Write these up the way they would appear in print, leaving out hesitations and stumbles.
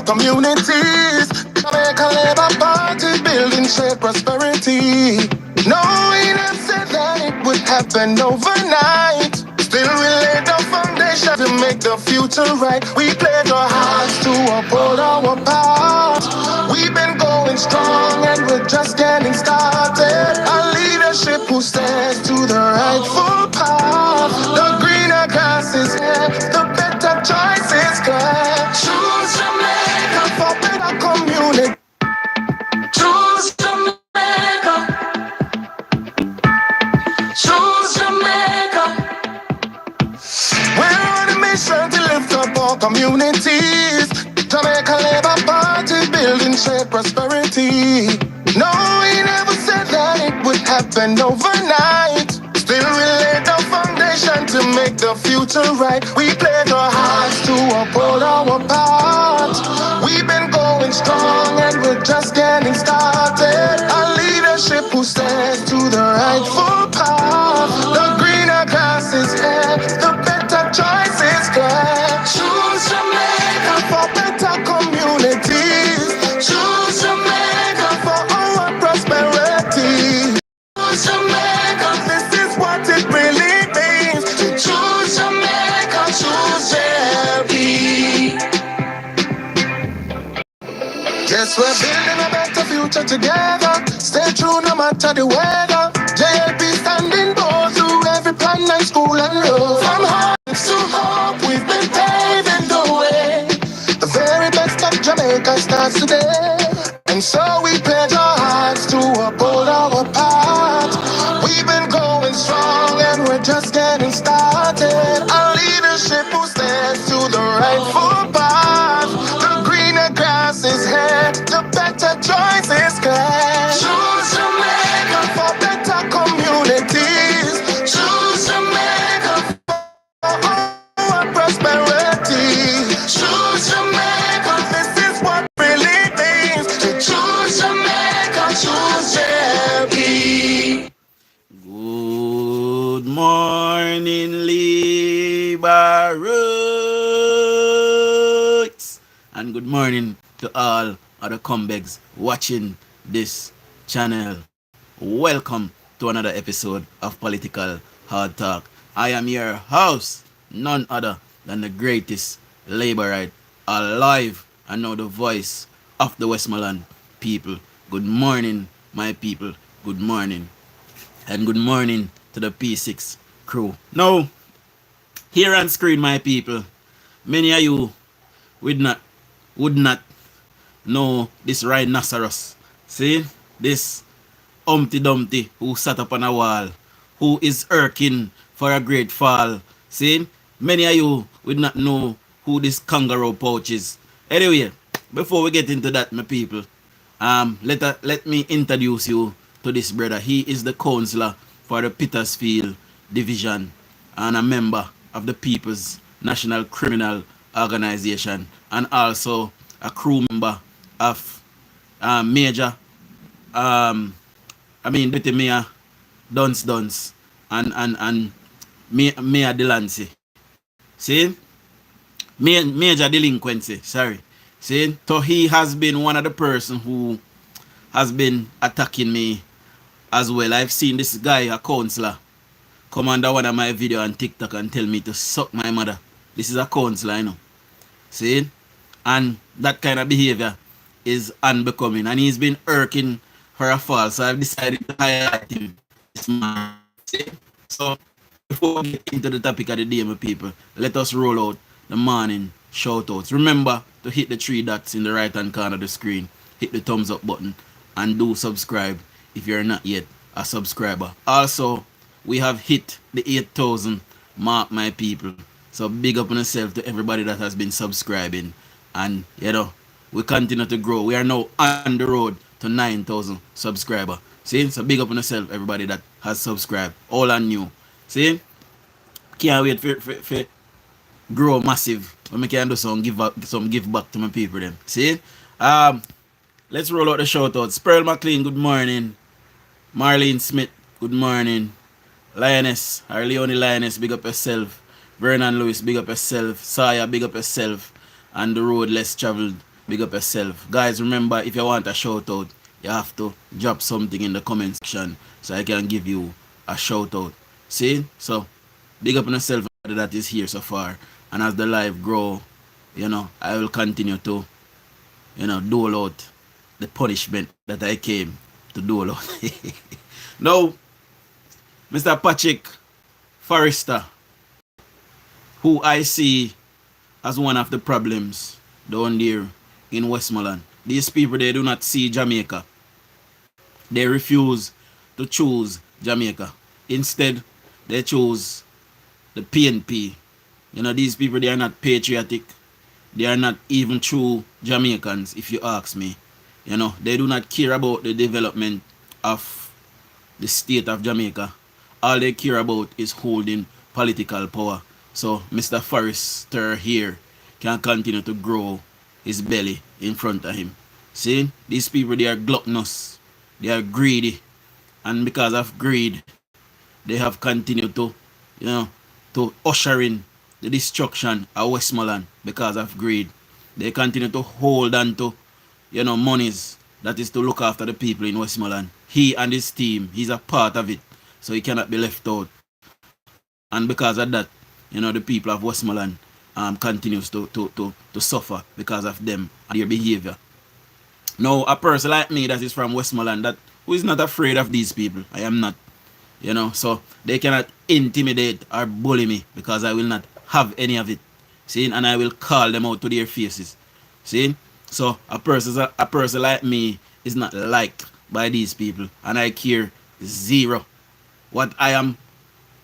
communities. Jamaica Labour Party building shape prosperity. No, we never said that it would happen overnight. Still we laid the foundation to make the future right. We pledge our hearts to uphold our part. We've been going strong and we're just getting started. A leadership who stands to the rightful path. The greener grass is here, the better choice is clear. Choose Jamaica for better community. Choose Jamaica. Choose Jamaica. We're on a mission to lift up our communities. Jamaica Labour Party building shape prosperity. No, we never said that it would happen overnight. Still we laid the foundation to make the future right. We pledge our hearts to uphold our part. We've been going strong and we're just getting started. A leadership who stands to the rightful path. The greener grass is here, the better choice is clear. Choose Jamaica for better communities. Choose Jamaica for our prosperity. Choose Jamaica, this is what it really means. To choose Jamaica, choose JLP. Yes, we're building a better future together. Stay true no matter the weather. JLP standing bold through every plan and school and road. From hearts to hope, we've been paving the way. The very best of Jamaica starts today. And so we pledge our hearts to uphold our part. We've been going strong and we're just getting started. A leadership who stands to the rightful path. The greener grass is here, the better choice is clear. Choose Jamaica for better communities. Choose Jamaica for our prosperity. Choose Jamaica, this is what really means. To choose Jamaica, choose JLP. Good morning, Liberates, and good morning to all other comebacks watching this channel. Welcome to another episode of Political Hard Talk. I am your host, none other than the greatest Laborite alive, and now the voice of the Westmoreland people. Good morning, my people. Good morning. And good morning to the P6 crew. Now, here on screen, my people, many of you would not know this rhinoceros. See? This Humpty Dumpty who sat up on a wall, who is irking for a great fall. See? Many of you would not know who this kangaroo pouch is. Anyway, before we get into that, my people, let me introduce you to this brother. He is the counselor for the Peterfield division and a member of the People's National Criminal Organization, and also a crew member of Deputy Mayor DUJON'S and Mayor Delancey. See? Major delinquency, sorry. See? So he has been one of the person who has been attacking me as well. I've seen this guy, a counselor, come under one of my video on TikTok and tell me to suck my mother. This is a counselor, you know. See? And that kind of behavior is unbecoming. And he's been irking for a fall. So I've decided to highlight him this morning. See? So before we get into the topic of the day, my people, let us roll out the morning shoutouts. Remember to hit the 3 dots in the right hand corner of the screen. Hit the thumbs up button and do subscribe if you're not yet a subscriber. Also, we have hit the 8,000 mark, my people. So big up on yourself to everybody that has been subscribing. And you know, we continue to grow. We are now on the road to 9,000 subscribers. See? So big up on yourself, everybody that has subscribed. All are new. See? Can't wait for grow massive. When I can do some give back to my people then. See? Let's roll out the shoutouts. Pearl McLean, good morning. Marlene Smith, good morning. Lioness, our Leonie Lioness, big up yourself. Vernon Lewis, big up yourself. Saya, big up yourself. And the road less traveled big up yourself. Guys, remember, if you want a shout out, you have to drop something in the comment section so I can give you a shout out. See? So, big up on yourself that is here so far. And as the live grow, I will continue to, dole out the punishment that I came to dole out. Now, Mr. Patrick Forrester, who I see as one of the problems down there in Westmoreland. These people, they do not see Jamaica. They refuse to choose Jamaica. Instead, they choose the PNP. These people, they are not patriotic. They are not even true Jamaicans, if you ask me. They do not care about the development of the state of Jamaica. All they care about is holding political power. So Mr. Forrester here can continue to grow his belly in front of him. See, these people, they are gluttonous. They are greedy. And because of greed, they have continued to, to usher in the destruction of Westmoreland because of greed. They continue to hold on to, monies that is to look after the people in Westmoreland. He and his team, he's a part of it. So he cannot be left out. And because of that, the people of Westmoreland continues to suffer because of them and their behavior. Now, a person like me that is from Westmoreland, who is not afraid of these people, I am not. So they cannot intimidate or bully me because I will not have any of it. See, and I will call them out to their faces. See, so a person like me is not liked by these people, and I care zero. What I am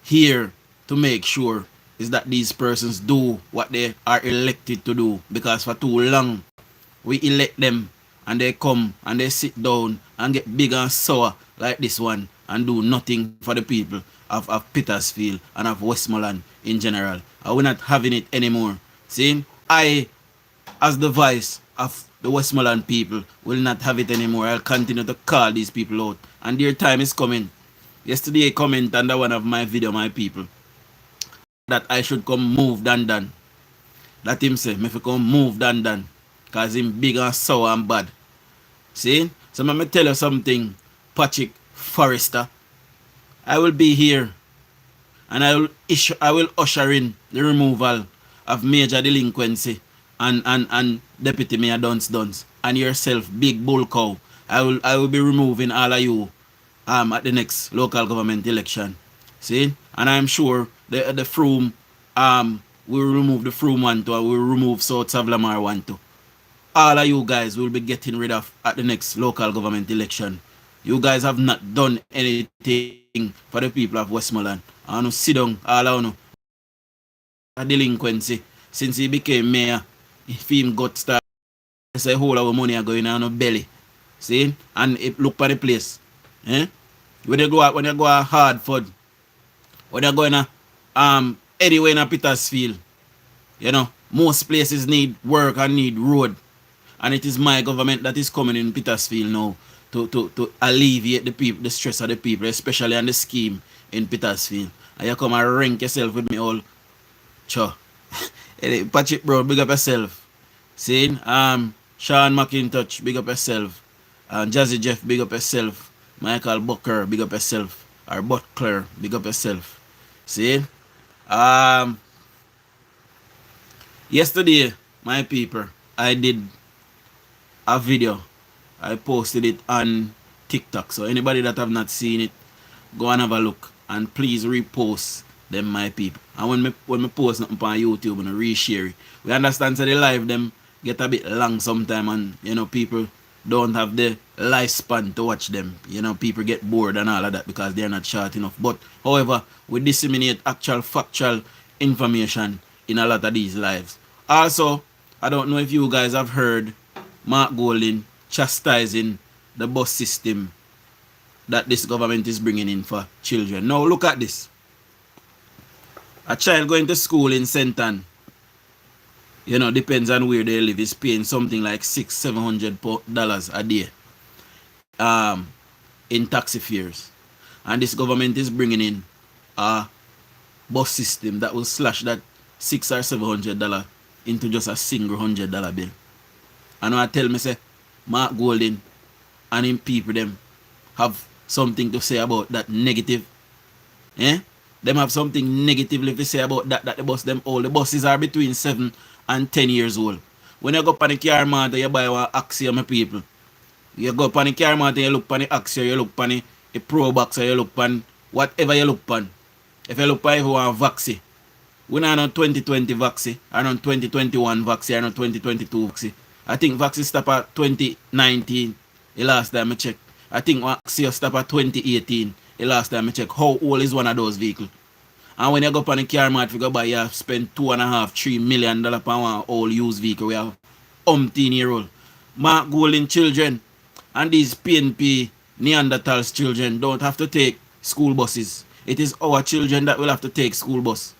here to make sure is that these persons do what they are elected to do, because for too long we elect them and they come and they sit down and get big and sour like this one and do nothing for the people of Peterfield and of Westmoreland in general. And we're not having it anymore. See, I, as the voice of the Westmoreland people, will not have it anymore. I'll continue to call these people out, and their time is coming. Yesterday, a comment under one of my video, my people, that I should come move Dan. That him say, me fi come move Dan. Cause him big and sour and bad. See? So let me tell you something, Patrick Forrester. I will be here and I will usher in the removal of major delinquency and Deputy Mayor DUJON'S and yourself, Big Bull Cow. I will be removing all of you at the next local government election. See? And I'm sure the Froome will remove the Froome one too, and we'll remove South Savlamar one too. All of you guys will be getting rid of at the next local government election. You guys have not done anything for the people of Westmoreland. I want to sit down, all of you. A delinquency since he became mayor. If him got started, say whole our money are going on a belly. See? And it look for the place. Eh? When you go a Hardford, when you go in anywhere in a Petersfield, most places need work and need road. And it is my government that is coming in Petersfield now to alleviate the people, the stress of the people, especially on the scheme in Petersfield. And you come and rank yourself with me all. Sure. Patrick bro, big up yourself. See? Sean McIntosh, big up yourself. Jazzy Jeff, big up yourself. Michael Booker, big up yourself. Or Butler, big up yourself. See? Yesterday, my people, I did a video. I posted it on TikTok. So anybody that have not seen it, go and have a look. And please repost them, my people. And when me post something on YouTube and reshare it. We understand that the live them get a bit long sometime, and people don't have the lifespan to watch them. People get bored and all of that because they're not short enough. But however, we disseminate actual factual information in a lot of these lives. Also, I don't know if you guys have heard Mark Golding chastising the bus system that this government is bringing in for children. Now look at this. A child going to school in Senton, depends on where they live, is paying something like $600-700 a day in taxi fares. And this government is bringing in a bus system that will slash that $600 or $700 into just a single $100 bill. And I tell me say Mark Golden and him people them have something to say about that negative. Eh? Them have something negatively to say about that the bus them all. The buses are between 7 and 10 years old. When you go up on the car mart you buy one Axia, my people. You go up on the car mart you look on the Axia, you look on the Pro Box, you look on whatever you look on. If you look on if you want vaccine, we not on 2020 vaccine, or on 2021 vaccine, or on 2022 vaccine. I think vaccine stop at 2019, the last time I checked. I think vaccine stop at 2018, the last time I checked. How old is one of those vehicles? And when you go up on the car mart, you go buy, you spend $2.5–3 million per one old used vehicle. We have umpteen-year-old. Mark Golden children and these PNP Neanderthals children don't have to take school buses. It is our children that will have to take school bus.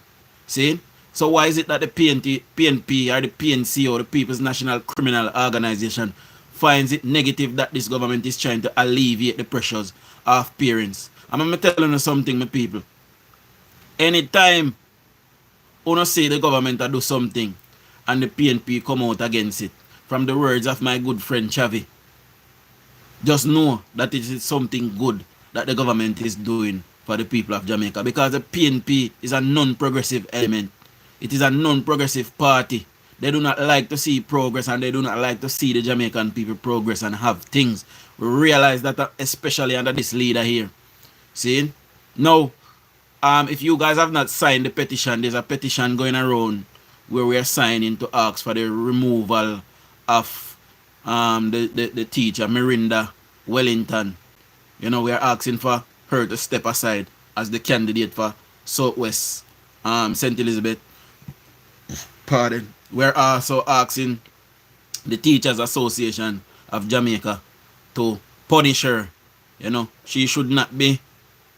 See? So why is it that the PNP or the PNC or the People's National Criminal Organization finds it negative that this government is trying to alleviate the pressures of parents? I'm going to tell you something, my people. Anytime you say the government do something and the PNP come out against it, from the words of my good friend Chavi, just know that it is something good that the government is doing for the people of Jamaica, because the PNP is a non-progressive element. It is a non-progressive party. They do not like to see progress, and they do not like to see the Jamaican people progress and have things. We realize that especially under this leader here. See? Now, if you guys have not signed the petition, there's a petition going around where we are signing to ask for the removal of the teacher, Mirinda Wellington. You know, we are asking for her to step aside as the candidate for Southwest St. Elizabeth. Pardon. We're also asking the Teachers Association of Jamaica to punish her. You know, she should not be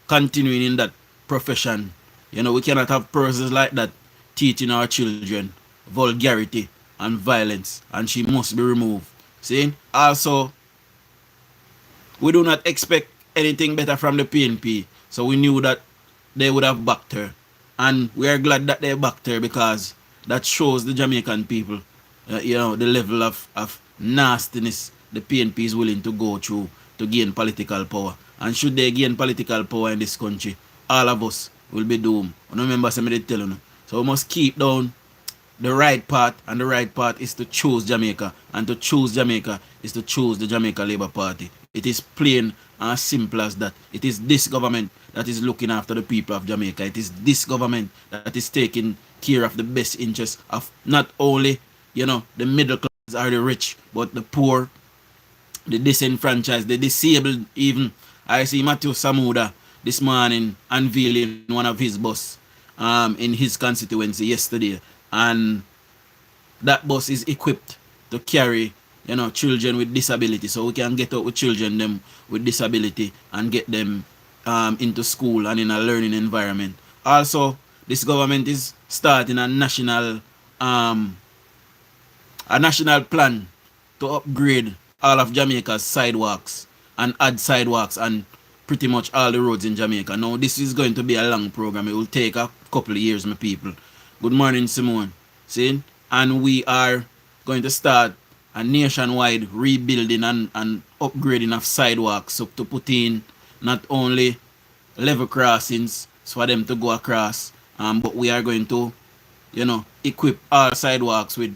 continuing in that profession. You know, we cannot have persons like that teaching our children vulgarity and violence, and she must be removed. See? Also, we do not expect anything better from the PNP, so we knew that they would have backed her. And we are glad that they backed her, because that shows the Jamaican people, you know, the level of nastiness the PNP is willing to go through to gain political power. And should they gain political power in this country, all of us will be doomed. I remember somebody telling you. So we must keep down the right path, and the right path is to choose Jamaica. And to choose Jamaica is to choose the Jamaica Labour Party. It is plain and as simple as that. It is this government that is looking after the people of Jamaica. It is this government that is taking care of the best interests of not only, you know, the middle class or the rich, but the poor, the disenfranchised, the disabled even. I see Matthew Samuda this morning unveiling one of his bus in his constituency yesterday. And that bus is equipped to carry, you know, children with disability. So we can get out with children them with disability and get them into school and in a learning environment. Also, this government is starting a national plan to upgrade all of Jamaica's sidewalks and add sidewalks and pretty much all the roads in Jamaica. Now, this is going to be a long program. It will take a couple of years, my people. Good morning, Simone. See? And we are going to start a nationwide rebuilding and upgrading of sidewalks, so to put in not only level crossings for them to go across, but we are going to, you know, equip all sidewalks with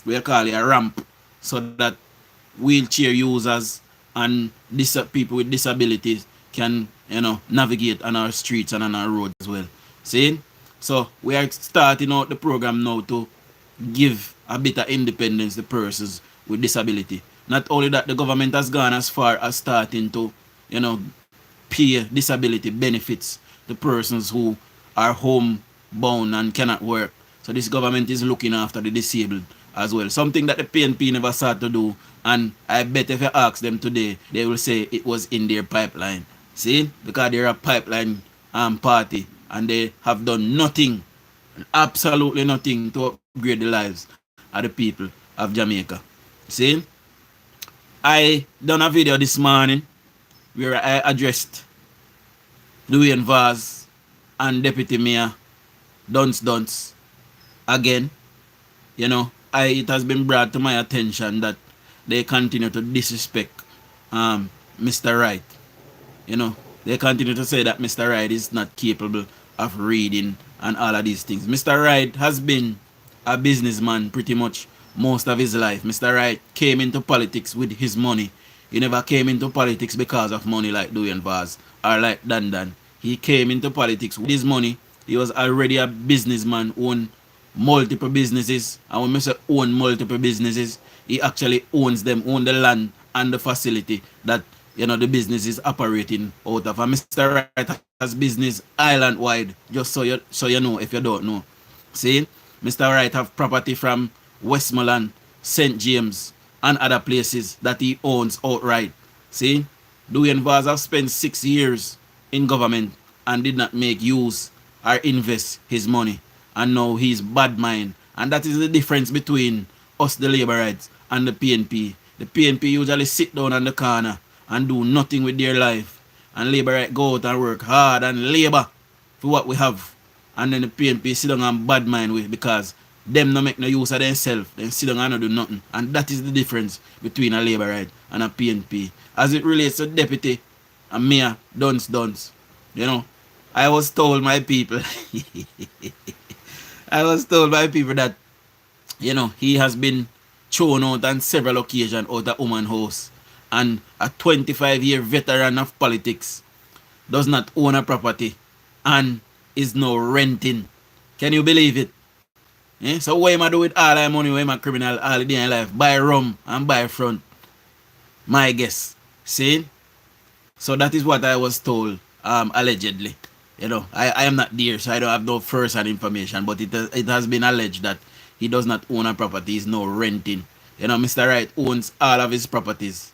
we call it a ramp, so that wheelchair users and people with disabilities can, you know, navigate on our streets and on our roads as well. See? So we are starting out the program now to give a bit of independence to persons with disability. Not only that, the government has gone as far as starting to, you know, pay disability benefits to persons who are homebound and cannot work. So this government is looking after the disabled as well. Something that the PNP never sought to do, and I bet if you ask them today, they will say it was in their pipeline. See? Because they're a pipeline party, and they have done nothing, absolutely nothing, to upgrade the lives of the people of Jamaica. See? I done a video this morning where I addressed DUJON'S and Deputy Mayor DUJON'S again. You know, it has been brought to my attention that they continue to disrespect Mr. Wright. You know, they continue to say that Mr. Wright is not capable of reading and all of these things. Mr. Wright has been a businessman pretty much most of his life. Mr. Wright came into politics with his money. He never came into politics because of money like DUJON'S or like Dan. He came into politics with his money. He was already a businessman, owned multiple businesses. And when I say own multiple businesses, he actually owns them, own the land and the facility that the business is operating out of. And Mr. Wright has business island wide, just so you know if you don't know. See, Mr. Wright have property from Westmoreland, St. James, and other places that he owns outright. See, DUJON'S have spent 6 years in government and did not make use or invest his money. And now he's bad mind. And that is the difference between us, the Labourites, and the PNP. The PNP usually sit down on the corner and do nothing with their life. And Labourite go out and work hard and labour for what we have. And then the PNP sit down and bad mind with because them no make no use of themselves. They sit down and no do nothing. And that is the difference between a Labourite and a PNP. As it relates to deputy and mayor, Duns. I was told my people that he has been thrown out on several occasions out of woman's house. And a 25-year veteran of politics does not own a property and is now renting. Can you believe it? So what am I do with all that money when I'm a criminal all day in life? Buy rum and buy front. My guess. See? So that is what I was told, allegedly. I am not there, so I don't have no first-hand information, but it has been alleged that he does not own a property, he's now renting. Mr. Wright owns all of his properties.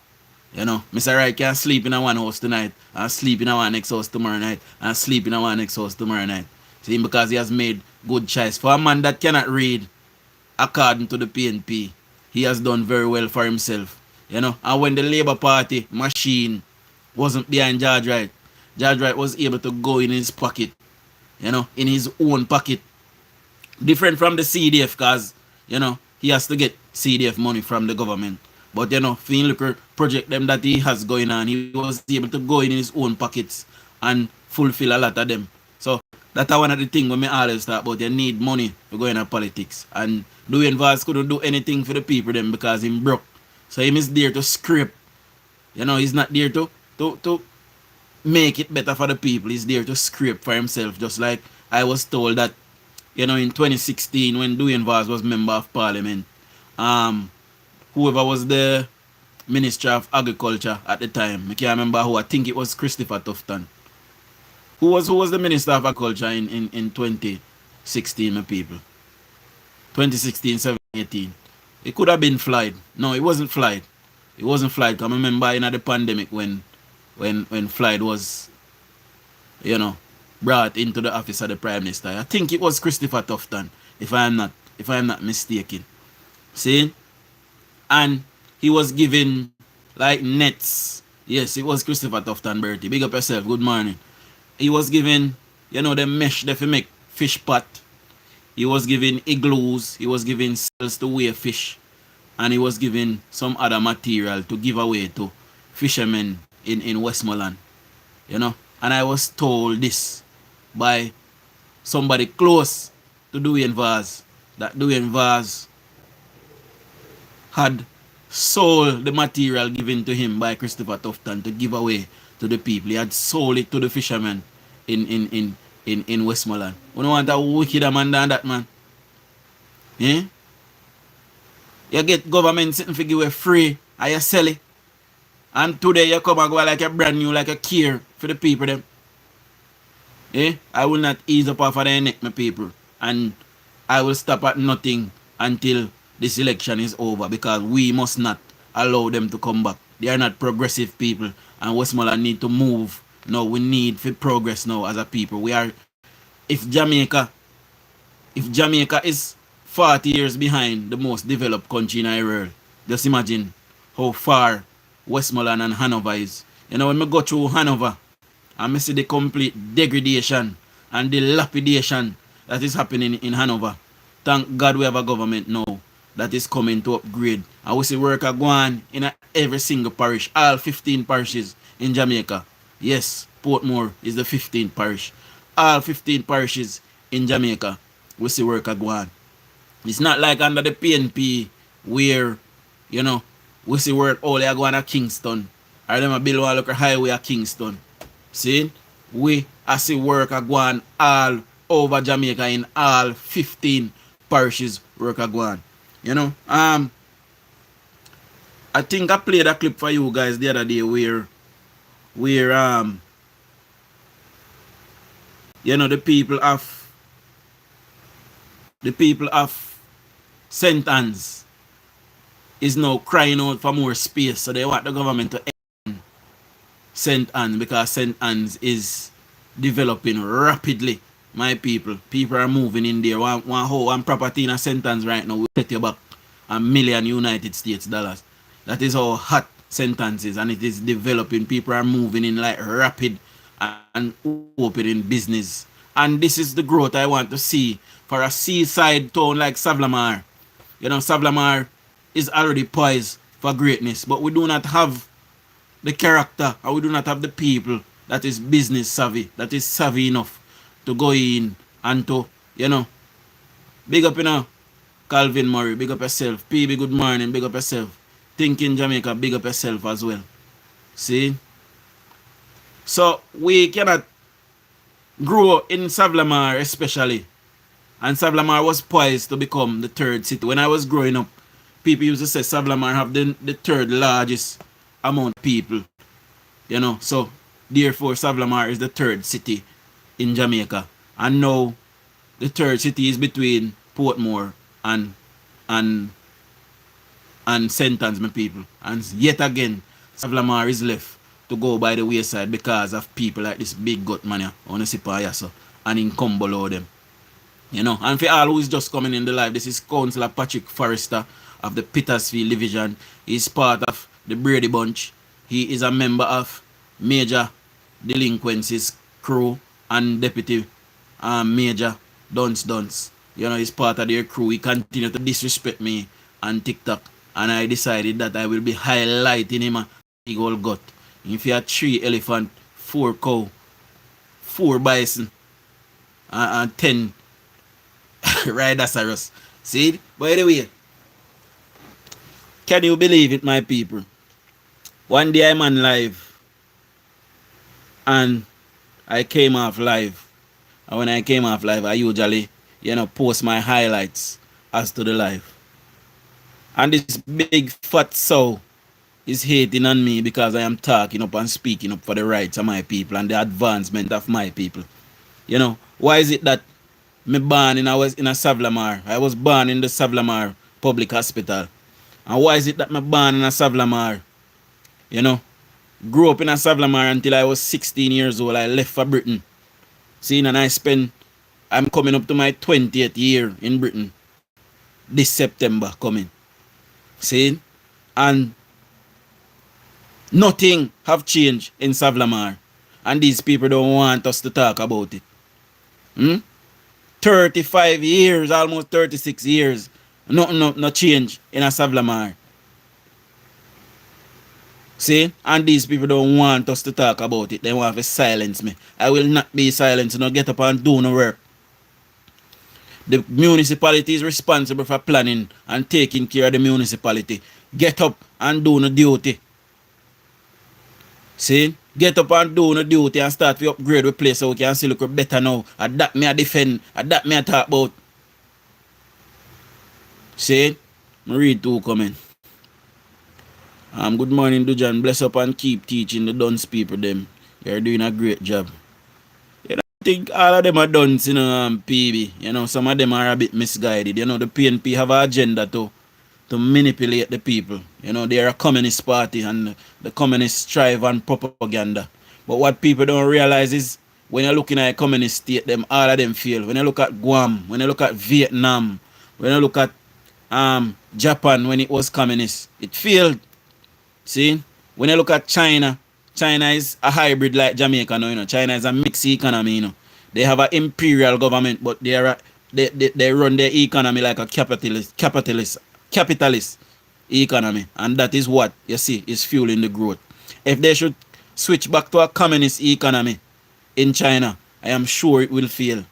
Mr. Wright can sleep in a one house tonight, and sleep in a one next house tomorrow night, and sleep in a one next house tomorrow night. See, because he has made good choice. For a man that cannot read, according to the PNP, he has done very well for himself. And when the Labour Party machine wasn't behind George Wright was able to go in his pocket, in his own pocket. Different from the CDF, because, he has to get CDF money from the government. But, if you look at project them that he has going on, he was able to go in his own pockets and fulfill a lot of them. So, that's one of the things when I always talk about, you need money to go into politics. And DUJON'S couldn't do anything for the people them because he broke. So, he is there to scrape. He's not there to make it better for the people. He's there to scrape for himself. Just like I was told that, in 2016 when DUJON'S was member of parliament, whoever was the Minister of Agriculture at the time, I can't remember who, I think it was Christopher Tufton. Who was the Minister of Agriculture in 2016, my people? 2016, 17. It could have been Floyd. No, it wasn't Floyd. It wasn't Floyd. I remember in the pandemic when Floyd was, brought into the office of the Prime Minister. I think it was Christopher Tufton, if I am not mistaken. See? And he was given like nets. Yes, it was Christopher Tufton, Bertie. Big up yourself. Good morning. He was given, the mesh that you make fish pot. He was given igloos. He was given cells to weigh fish. And he was given some other material to give away to fishermen in Westmoreland. And I was told this by somebody close to DUJON'S that DUJON'S had sold the material given to him by Christopher Tufton to give away to the people. He had sold it to the fishermen in Westmoreland. You don't want a wicked man than that, man. Yeah? You get government sitting for give away free and you sell it. And today you come and go like a brand new, like a care for the people them. I will not ease up off of their neck, my people. And I will stop at nothing until this election is over, because we must not allow them to come back. They are not progressive people, and Westmoreland need to move. No, we need for progress now as a people. If Jamaica is 40 years behind the most developed country in the world, just imagine how far Westmoreland and Hanover is. When I go through Hanover, and I see the complete degradation and dilapidation that is happening in Hanover. Thank God we have a government now that is coming to upgrade. And we see work are going in every single parish, all 15 parishes in Jamaica. Yes, Portmore is the 15th parish. All 15 parishes in Jamaica, we see work are going. It's not like under the PNP where, you know, we see work all they are going to Kingston. I remember build one local highway at Kingston. See? We I see work are going all over Jamaica in all 15 parishes work are going. You know? I think I played a clip for you guys the other day where you know the people of St. Anne's is now crying out for more space, so they want the government to end St. Anne's because St. Anne's is developing rapidly. My people are moving in there. One property in St. Anne's right now will set you back $1 million United States dollars. That is how hot St. Anne's is, and it is developing. People are moving in like rapid and opening business. And this is the growth I want to see for a seaside town like Savlamar. You know, Savlamar is already poised for greatness, but we do not have the character, or we do not have the people that is business savvy, that is savvy enough to go in and to, you know, big up, you know, Calvin Murray, big up yourself. PB, good morning, big up yourself. Thinking Jamaica, big up yourself as well. See? So we cannot grow in Savlamar especially. And Savlamar was poised to become the third city. When I was growing up, people used to say Savlamar have the third largest amount of people. You know, so therefore Savlamar is the third city in Jamaica. And now the third city is between Portmore and St. Anne's, my people. And yet again, Savlamar is left to go by the wayside because of people like this big gut man on the Sipayaso and in Cumbolo them. You know, and for all who is just coming in the live, this is Councillor Patrick Forrester of the Peterfield Division. He's part of the Brady Bunch. He is a member of Major Delinquencies crew and Deputy Major DUJON'S. You know, he's part of their crew. He continued to disrespect me on TikTok. And I decided that I will be highlighting him a big old gut. If you have 3 elephant, 4 cow, 4 bison, and 10 rhinoceros. See? By the way, can you believe it, my people? One day I'm on live, and I came off live. And when I came off live, I usually, you know, post my highlights as to the live. And this big fat sow is hating on me because I am talking up and speaking up for the rights of my people and the advancement of my people. You know, why is it that me born in a Savlamar? I was born in the Savlamar Public Hospital. And why is it that me born in a Savlamar? You know, grew up in a Savlamar until I was 16 years old. I left for Britain. See, and I'm coming up to my 20th year in Britain. This September coming. See? And nothing have changed in Savlamar. And these people don't want us to talk about it. 35 years, almost 36 years. No change in a Savlamar. See? And these people don't want us to talk about it. They want to silence me. I will not be silenced. No, get up and do no work. The municipality is responsible for planning and taking care of the municipality. Get up and do no duty. See? Get up and do no duty and start to upgrade the place so we can see look better now. And that me I defend. And that me I talk about. See? I read 2 comment. Good morning, DUJON. Bless up and keep teaching the dunce people them. You're doing a great job. You know, I think all of them are dunce, you know, PB. You know, some of them are a bit misguided. You know, the PNP have an agenda to manipulate the people. You know, they're a communist party and the communists strive on propaganda. But what people don't realize is when you're looking at a communist state, them all of them fail. When you look at Guam, when you look at Vietnam, when you look at Japan when it was communist, it failed. See? When you look at China, China is a hybrid like Jamaica now, you know. China is a mixed economy, you know. They have an imperial government, but they run their economy like a capitalist capitalist economy, and that is what you see is fueling the growth. If they should switch back to a communist economy in China, I am sure it will fail.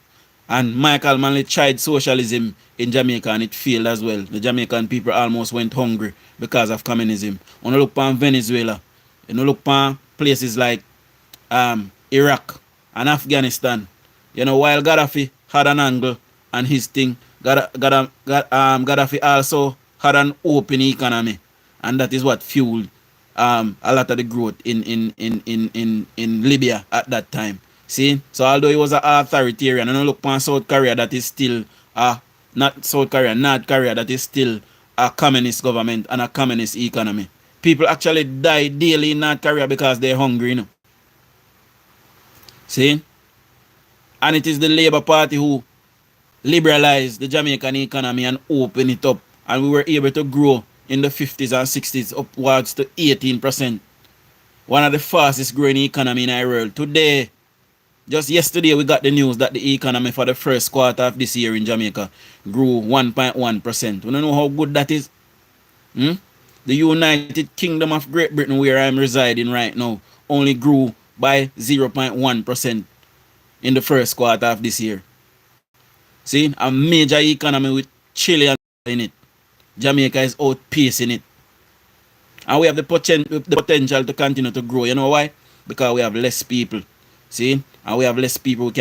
And Michael Manley tried socialism in Jamaica and it failed as well. The Jamaican people almost went hungry because of communism. When you look at Venezuela, you look at places like Iraq and Afghanistan, while Gaddafi had an angle and his thing, Gaddafi also had an open economy, and that is what fueled a lot of the growth in Libya at that time. See, so although he was an authoritarian, and look upon South Korea, that is still not South Korea, North Korea, that is still a communist government and a communist economy. People actually die daily in North Korea because they're hungry, See? And it is the Labour Party who liberalized the Jamaican economy and opened it up. And we were able to grow in the 50s and 60s upwards to 18%. One of the fastest growing economy in the world. Today, just yesterday, we got the news that the economy for the first quarter of this year in Jamaica grew 1.1%. You know how good that is? The United Kingdom of Great Britain, where I'm residing right now, only grew by 0.1% in the first quarter of this year. See, a major economy with Chile in it. Jamaica is outpacing it. And we have the potential to continue to grow. You know why? Because we have less people. See? And we have less people.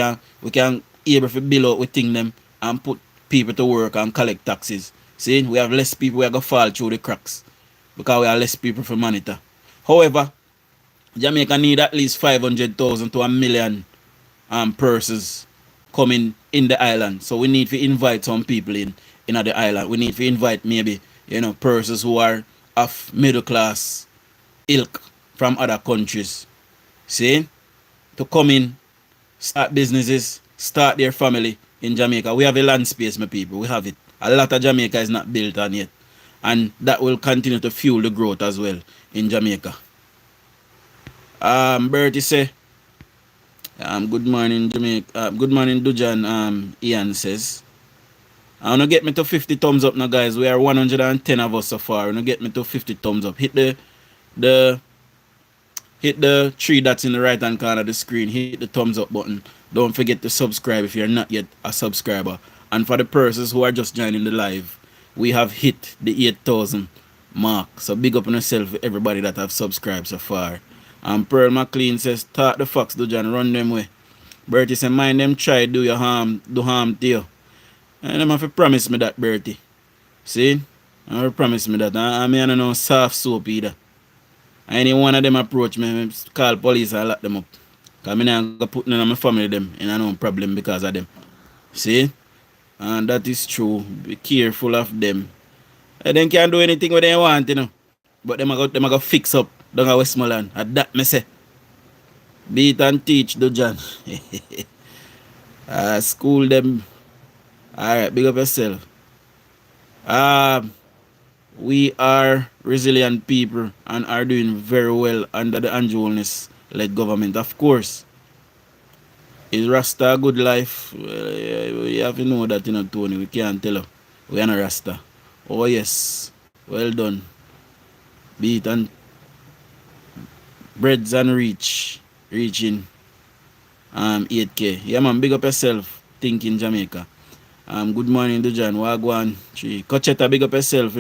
We can able to build out with them and put people to work and collect taxes. See? We have less people. We are going to fall through the cracks. Because we have less people to monitor. However, Jamaica need at least 500,000 to 1,000,000 persons coming in the island. So we need to invite some people in the island. We need to invite maybe, persons who are of middle class ilk from other countries. See? To come in, start businesses, start their family in Jamaica. We have a land space, my people. We have it. A lot of Jamaica is not built on yet. And that will continue to fuel the growth as well in Jamaica. Bertie say, good morning, Jamaica. Good morning, Dujan. Ian says, I want to get me to 50 thumbs up now, guys. We are 110 of us so far. I want to get me to 50 thumbs up. Hit the three dots in the right hand corner of the screen. Hit the thumbs up button. Don't forget to subscribe if you're not yet a subscriber. And for the persons who are just joining the live, we have hit the 8,000 mark. So big up on yourself, everybody that have subscribed so far. And Pearl McLean says, talk the fox, Dujan, run them way. Bertie says, mind them try do harm to you. And them have to promise me that, Bertie. See? I have to promise me that. I mean, I don't know soft soap either. Any one of them approach me, I call police and lock them up. Because I not going to put none of my family them in no problem because of them. See? And that is true. Be careful of them. And they can't do anything what they want, But them are going to fix up down at Westmoreland. And that me say. Beat and teach, Dujan. School them. Alright, big up yourself. We are resilient people and are doing very well under the Jones-led government. Of course, is Rasta a good life? You have to know that, Tony. We can't tell you. We are not Rasta. Oh, yes. Well done. Beat and breads and reaching 8K. Yeah, man, big up yourself. Thinking Jamaica. Good morning, Dujan. Wagwan. Cochetta, big up yourself,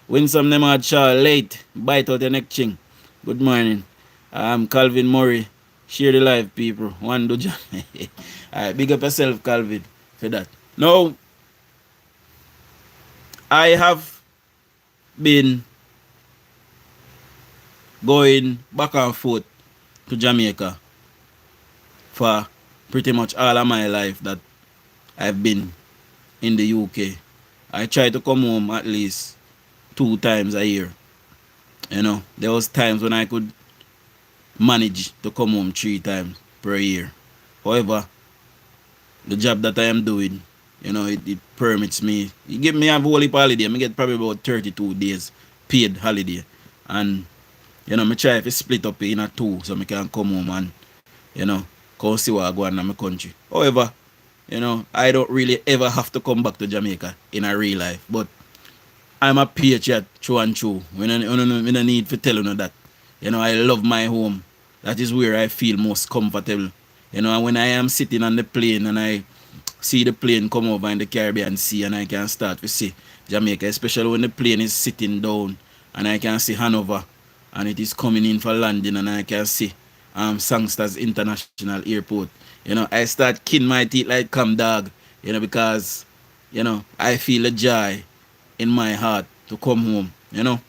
Win some them hard shot late. Bite out your neck ching. Good morning. Calvin Murray. Share the live, people. One Dujan. Alright, big up yourself, Calvin, for that. Now, I have been going back and forth to Jamaica for pretty much all of my life that I've been in the UK. I try to come home at least 2 times a year. There was times when I could manage to come home 3 times per year. However, the job that I am doing, it permits me. It give me a whole heap holiday. I get probably about 32 days paid holiday. And, I try to split up in a 2 so I can come home and, come see what I go on in my country. However, I don't really ever have to come back to Jamaica in a real life. But I'm a patriot through and through. We don't need to tell you that. You know, I love my home. That is where I feel most comfortable. You know, and when I am sitting on the plane and I see the plane come over in the Caribbean Sea and I can start to see Jamaica, especially when the plane is sitting down and I can see Hanover and it is coming in for landing and I can see Sangsters International Airport. You know, I start kin my teeth like come dog, you know, because, you know, I feel a joy in my heart to come home, you know.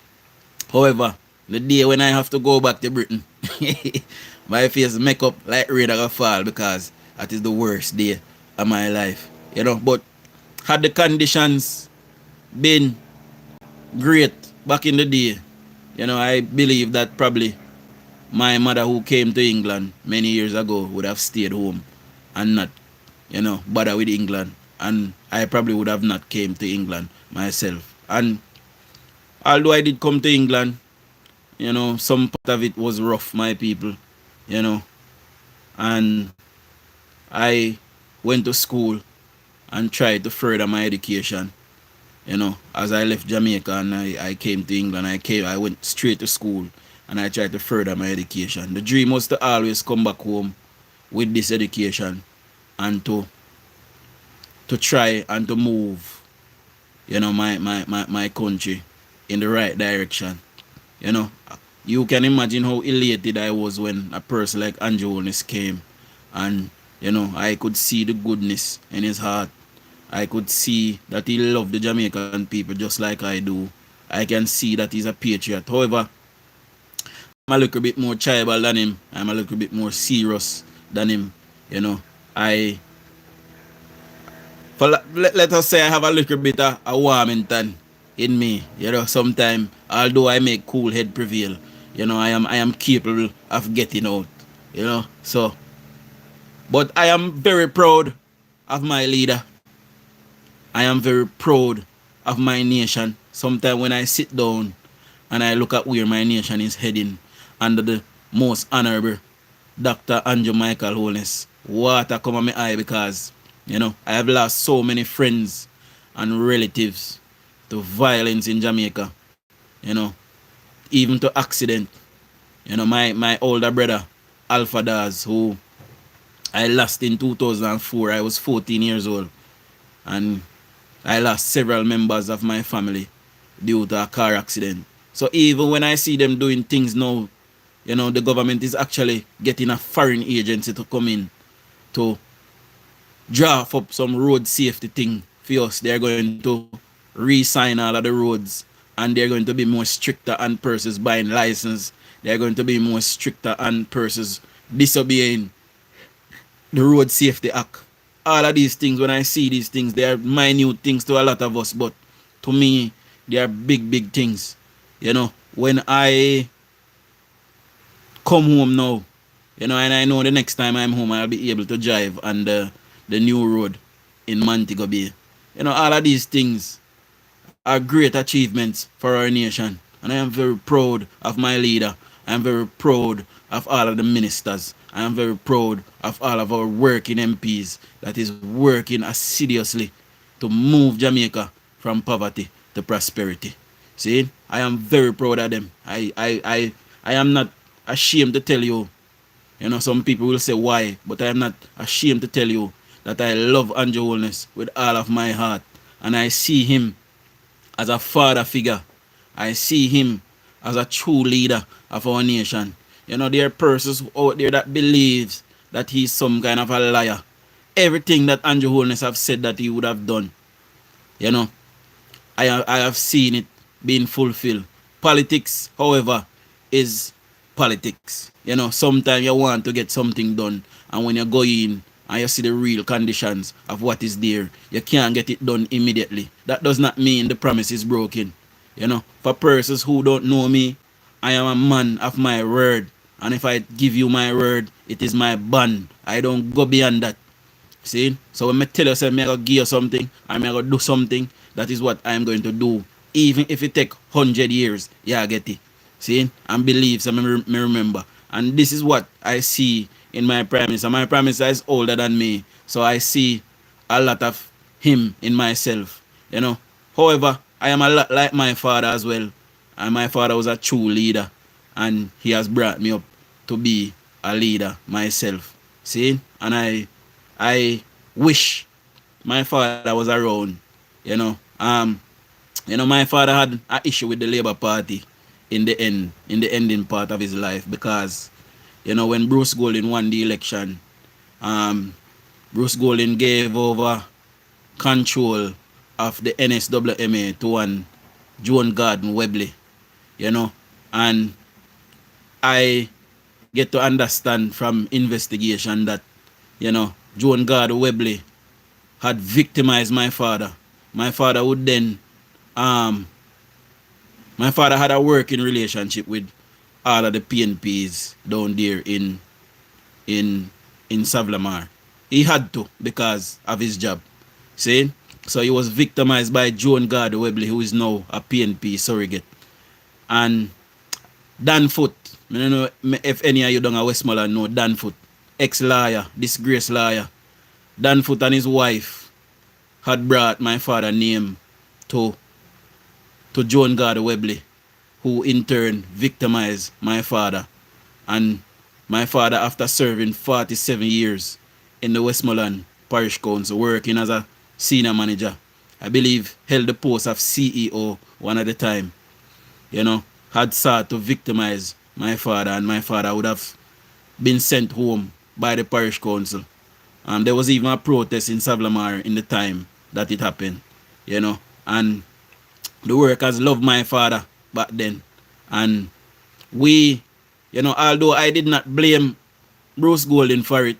However, the day when I have to go back to Britain, my face make up like rain that fall because that is the worst day of my life, you know. But had the conditions been great back in the day, you know, I believe that probably my mother who came to England many years ago would have stayed home and not, you know, bother with England. And I probably would have not came to England myself. And although I did come to England, you know, some part of it was rough, my people, you know. And I went to school and tried to further my education. You know, as I left Jamaica and I came to England, I went straight to school and I tried to further my education. The dream was to always come back home with this education and to try and to move, you know, my country in the right direction. You know, you can imagine how elated I was when a person like Andrew Holness came and, you know, I could see the goodness in his heart. I could see that he loved the Jamaican people just like I do. I can see that he's a patriot. However, I'm a little bit more tribal than him. I'm a little bit more serious than him. You know, I let us say I have a little bit of a Warmington in me. You know, sometimes although I make cool head prevail, you know, I am capable of getting out. You know, so but I am very proud of my leader. I am very proud of my nation. Sometimes when I sit down and I look at where my nation is heading under the most honorable Dr. Andrew Michael Holness, water come on my eye because, you know, I have lost so many friends and relatives to violence in Jamaica, you know, even to accident. You know, my older brother, Alpha Daz, who I lost in 2004. I was 14 years old. And I lost several members of my family due to a car accident. So even when I see them doing things now, you know, the government is actually getting a foreign agency to come in to draft up some road safety thing for us. They're going to re-sign all of the roads and they're going to be more stricter on persons buying license. They're going to be more stricter on persons disobeying the Road Safety Act. All of these things, when I see these things, they are minute things to a lot of us, but to me, they are big, big things. You know, when I come home now, you know, and I know the next time I'm home, I'll be able to drive on the new road in Montego Bay. You know, all of these things are great achievements for our nation. And I am very proud of my leader. I am very proud of all of the ministers. I am very proud of all of our working MPs that is working assiduously to move Jamaica from poverty to prosperity. See, I am very proud of them. I am not ashamed to tell you. You know, some people will say why, but I am not ashamed to tell you that I love Andrew Holness with all of my heart. And I see him as a father figure. I see him as a true leader of our nation. You know, there are persons out there that believes that he's some kind of a liar. Everything that Andrew Holness have said that he would have done, you know, I have seen it being fulfilled. Politics, however, is politics. You know, sometimes you want to get something done, and when you go in and you see the real conditions of what is there, you can't get it done immediately. That does not mean the promise is broken. You know, for persons who don't know me, I am a man of my word. And if I give you my word, it is my bond. I don't go beyond that. See? So when I tell you, I'm going to give you something, I'm going to do something, that is what I'm going to do. Even if it take 100 years, yeah, I get it. See? And believe, so me remember. And this is what I see in my Prime Minister. My Prime Minister is older than me. So I see a lot of him in myself. You know. However, I am a lot like my father as well. And my father was a true leader. And he has brought me up to be a leader myself. See? And I wish my father was around. You know. My father had an issue with the Labour Party in the ending part of his life because, when Bruce Golding won the election, um, Bruce Golding gave over control of the NSWMA to one Joan Gordon Webley, you know, and I get to understand from investigation that, Joan Gordon Webley had victimized my father. My father would then, um, my father had a working relationship with all of the PNPs down there in in Savlamar. He had to because of his job. See? So he was victimized by Joan Gardner Webley, who is now a PNP surrogate. And Dan Foot, I don't know if any of you down at Westmoreland know Dan Foot, ex-lawyer, disgraced lawyer. Dan Foot and his wife had brought my father's name to Joan Gardner Webley, who in turn victimized my father. And my father, after serving 47 years in the Westmoreland Parish Council, working as a senior manager, I believe held the post of CEO one at a time, had sought to victimize my father, and my father would have been sent home by the parish council. There was even a protest in Savlamar in the time that it happened, and the workers loved my father back then. And we, although I did not blame Bruce Golding for it,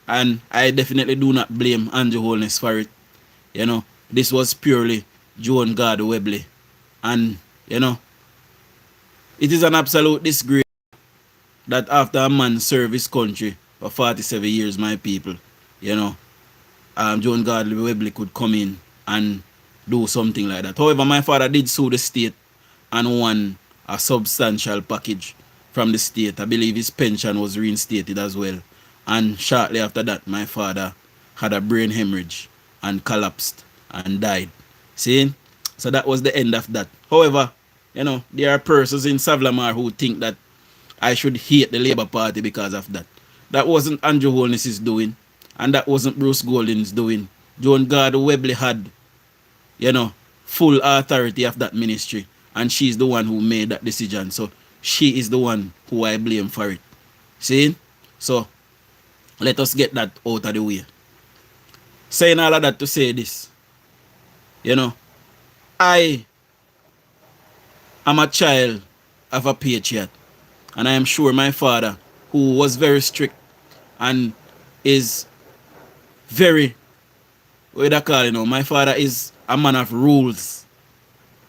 and I definitely do not blame Andrew Holness for it, this was purely Joan Gardner Webley. And, it is an absolute disgrace that after a man served his country for 47 years, my people, Joan Gardner Webley could come in and do something like that. However, my father did sue the state and won a substantial package from the state. I believe his pension was reinstated as well. And shortly after that, my father had a brain hemorrhage and collapsed and died. See? So that was the end of that. However, there are persons in Savlamar who think that I should hate the Labour Party because of that. That wasn't Andrew Holness's doing, and that wasn't Bruce Golding's doing. Joan Gardner Webley had, full authority of that ministry, and she's the one who made that decision. So she is the one who I blame for it. See? So let us get that out of the way. Saying all of that to say this, I am a child of a patriot, and I am sure my father, who was very strict and is very, what do I call it, my father is a man of rules.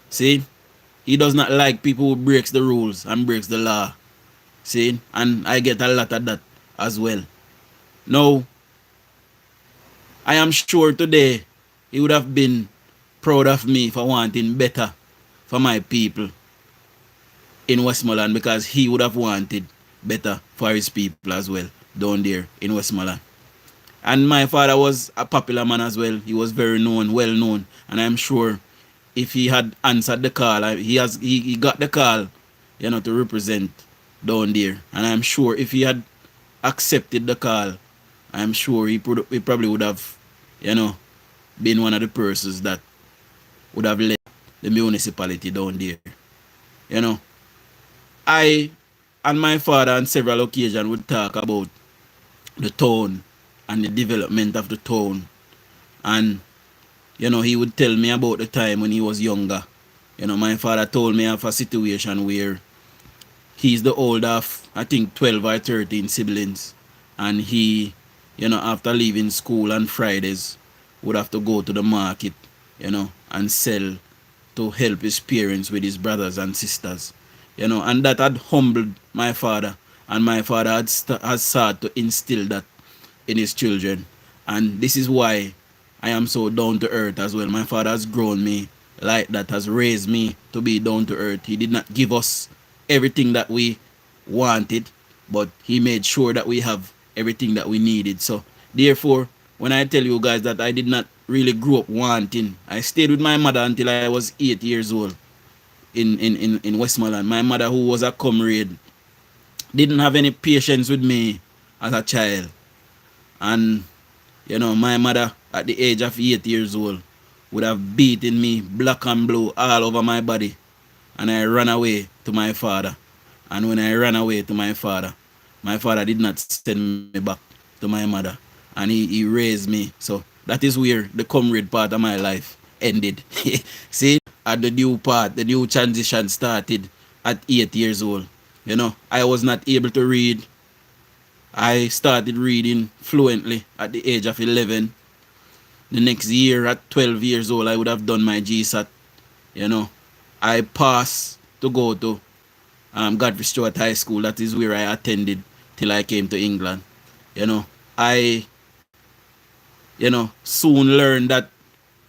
See? He does not like people who breaks the rules and breaks the law. See? And I get a lot of that as well. Now, I am sure today he would have been proud of me for wanting better for my people in Westmoreland, because he would have wanted better for his people as well down there in Westmoreland. And my father was a popular man as well. He was very known, well known, and I'm sure if he had answered the call, he got the call, to represent down there. And I'm sure if he had accepted the call, I'm sure he probably would have, been one of the persons that would have led the municipality down there. I and my father on several occasions would talk about the town and the development of the town. And, he would tell me about the time when he was younger. My father told me of a situation where he's the older of, I think, 12 or 13 siblings. And he, after leaving school on Fridays, would have to go to the market, and sell to help his parents with his brothers and sisters. And that had humbled my father. And my father has sought to instill that in his children. And this is why I am so down to earth as well. My father has grown me like that, has raised me to be down to earth. He did not give us everything that we wanted, but he made sure that we have everything that we needed. So therefore, when I tell you guys that I did not really grow up wanting. I stayed with my mother until I was 8 years old in Westmoreland. My mother, who was a comrade, didn't have any patience with me as a child. And, my mother, at the age of 8 years old, would have beaten me black and blue all over my body. And I ran away to my father. And when I ran away to my father did not send me back to my mother. And he raised me. So that is where the comrade part of my life ended. See, at the new part, the new transition started at 8 years old. I was not able to read. I started reading fluently at the age of 11. The next year, at 12 years old, I would have done my GSAT. I passed to go to Godfrey Stewart High School. That is where I attended till I came to England. I soon learned that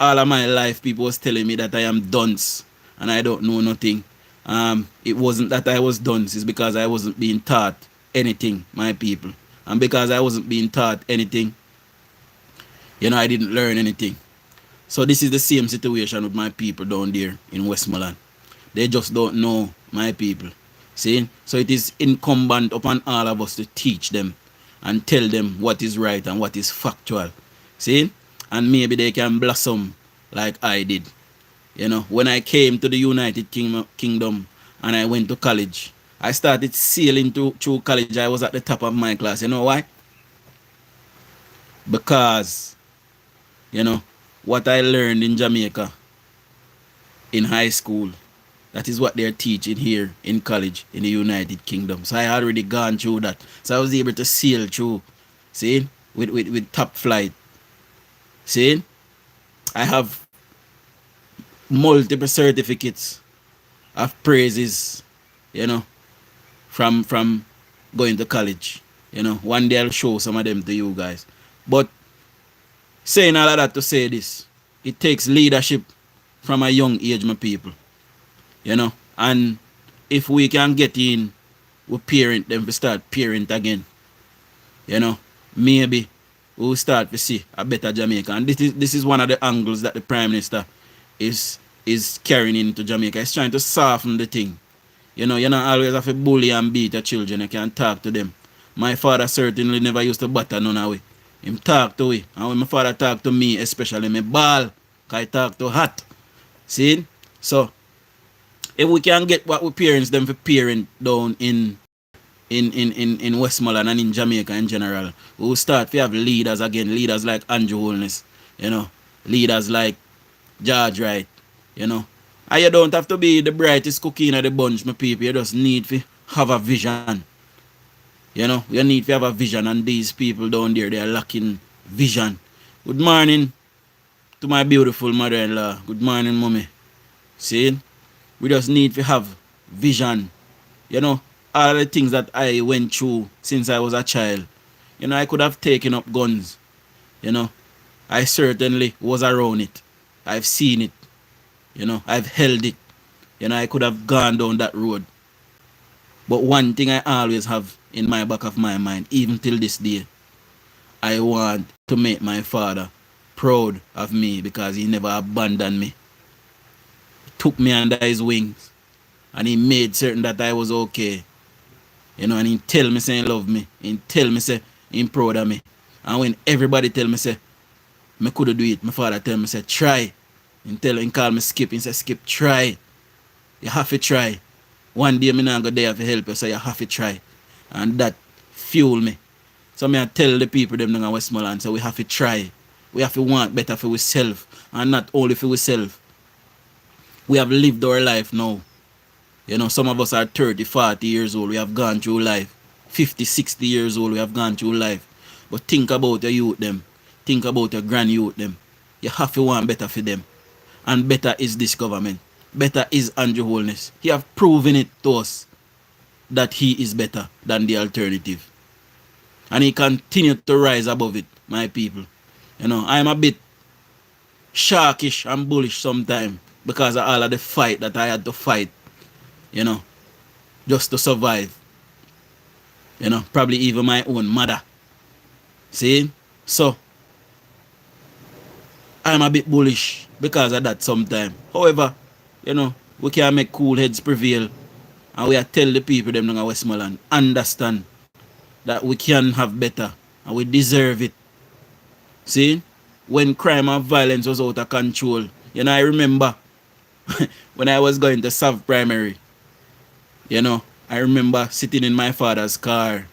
all of my life people was telling me that I am dunce and I don't know nothing. It wasn't that I was dunce, it's because I wasn't being taught anything, my people. And because I wasn't being taught anything, I didn't learn anything. So this is the same situation with my people down there in Westmoreland. They just don't know, my people. See? So it is incumbent upon all of us to teach them and tell them what is right and what is factual. See? And maybe they can blossom like I did. When I came to the United Kingdom and I went to college, I started sailing through college. I was at the top of my class. You know why? Because, what I learned in Jamaica in high school, that is what they're teaching here in college in the United Kingdom. So I had already gone through that. So I was able to sail through, see, with top flight. See, I have multiple certificates of praises, from going to college. One day I'll show some of them to you guys. But saying all of that to say this, it takes leadership from a young age, my people. And if we can get in, we parent them, we start parent again. Maybe we'll start to see a better Jamaica. And this is one of the angles that the Prime Minister is carrying into Jamaica. He's trying to soften the thing. You don't always have to bully and beat your children. You can talk to them. My father certainly never used to batter none of we. Him talk to we. And when my father talk to me, especially me ball, because I talk to hot. See? So, if we can get what we parents them for parent down in Westmoreland and in Jamaica in general, we will start to have leaders again. Leaders like Andrew Holness. Leaders like George Wright. And you don't have to be the brightest cookie in the bunch, my people. You just need to have a vision. You need to have a vision, and these people down there, they are lacking vision. Good morning to my beautiful mother-in-law. Good morning, mommy. See? We just need to have vision. All the things that I went through since I was a child. I could have taken up guns. I certainly was around it. I've seen it. I've held it. I could have gone down that road. But one thing I always have in my back of my mind, even till this day, I want to make my father proud of me because he never abandoned me. He took me under his wings and he made certain that I was okay. And he tell me say he love me. He tell me say he proud of me. And when everybody tell me say me could do it, my father tell me say try. He call me Skip. He say Skip, try. You have to try. One day, I'm not going to there to help you, so you have to try. And that fuel me. So I tell the people them in Westmoreland, so we have to try. We have to want better for ourselves. And not only for ourselves. We have lived our life now. Some of us are 30, 40 years old. We have gone through life. 50, 60 years old. We have gone through life. But think about your youth them. Think about your grand youth them. You have to want better for them. And better is this government. Better is Andrew Holness. He have proven it to us that he is better than the alternative. And he continued to rise above it, my people. I'm a bit sharkish and bullish sometimes because of all of the fight that I had to fight, just to survive. Probably even my own mother. See? So, I'm a bit bullish because of that sometimes. However, we can make cool heads prevail and we are tell the people them in Westmoreland understand that we can have better and we deserve it. See? When crime and violence was out of control. I remember when I was going to South Primary, I remember sitting in my father's car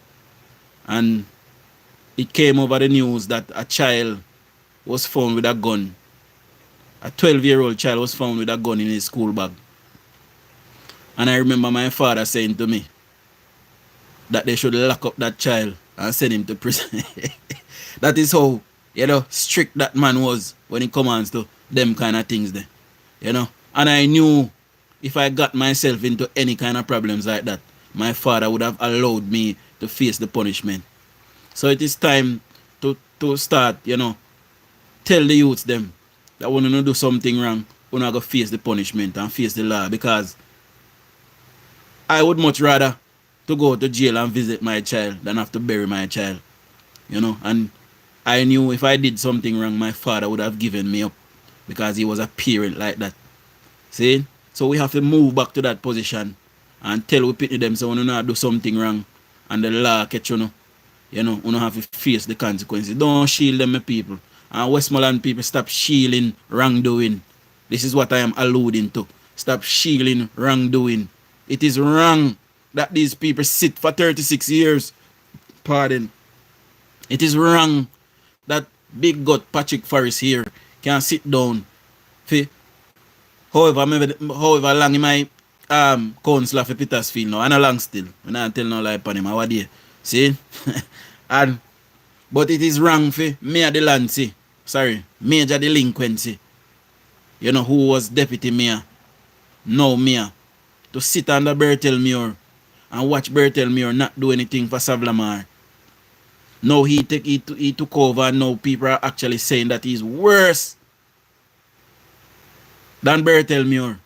and it came over the news that a child was found with a gun. A 12-year-old child was found with a gun in his school bag. And I remember my father saying to me that they should lock up that child and send him to prison. That is how, strict that man was when it comes to them kind of things there. And I knew if I got myself into any kind of problems like that, my father would have allowed me to face the punishment. So it is time to start, tell the youths them that when you do something wrong, we're not going to face the punishment and face the law, because I would much rather to go to jail and visit my child than have to bury my child. And I knew if I did something wrong, my father would have given me up because he was a parent like that. See? So we have to move back to that position and tell we pity them so when you not do something wrong and the law catch you, you don't have to face the consequences. Don't shield them, my people. And Westmoreland people, stop shielding wrongdoing. This is what I am alluding to. Stop shielding wrongdoing. It is wrong that these people sit for 36 years. Pardon. It is wrong that big god Patrick Forrest here can sit down for however long in my councillor for Peterfield now. And a long still. And I tell no lie upon him. How day. See? And but it is wrong for Mayor Delancey. Sorry, major delinquency. Who was deputy mayor, now mayor, to sit under Bertelmuir and watch Bertelmuir not do anything for Savlamar. Now he took over and now people are actually saying that he's worse than Bertelmuir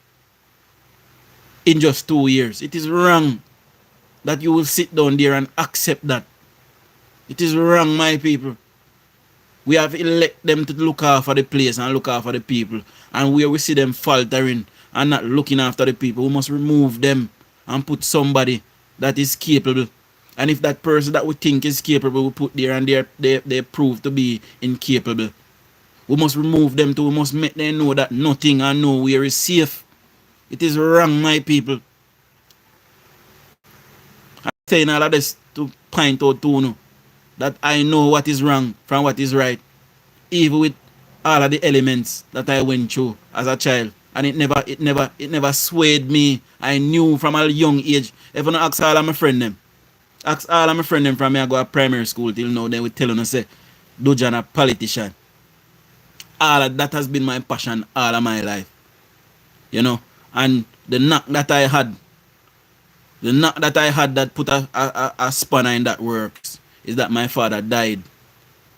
in just 2 years. It is wrong that you will sit down there and accept that. It is wrong, my people. We have elect them to look after the place and look after the people. And where we see them faltering and not looking after the people, we must remove them and put somebody that is capable. And if that person that we think is capable, we put there and they prove to be incapable, we must remove them too. We must make them know that nothing and nowhere is safe. It is wrong, my people. I'm saying all of this to point out to you that I know what is wrong from what is right, even with all of the elements that I went through as a child, and it never swayed me. I knew from a young age. If you ask all of my friends from me I go to primary school till now, they will tell you say DUJON a politician. All of that has been my passion all of my life, and the knock that I had that put a spanner in that works is that my father died.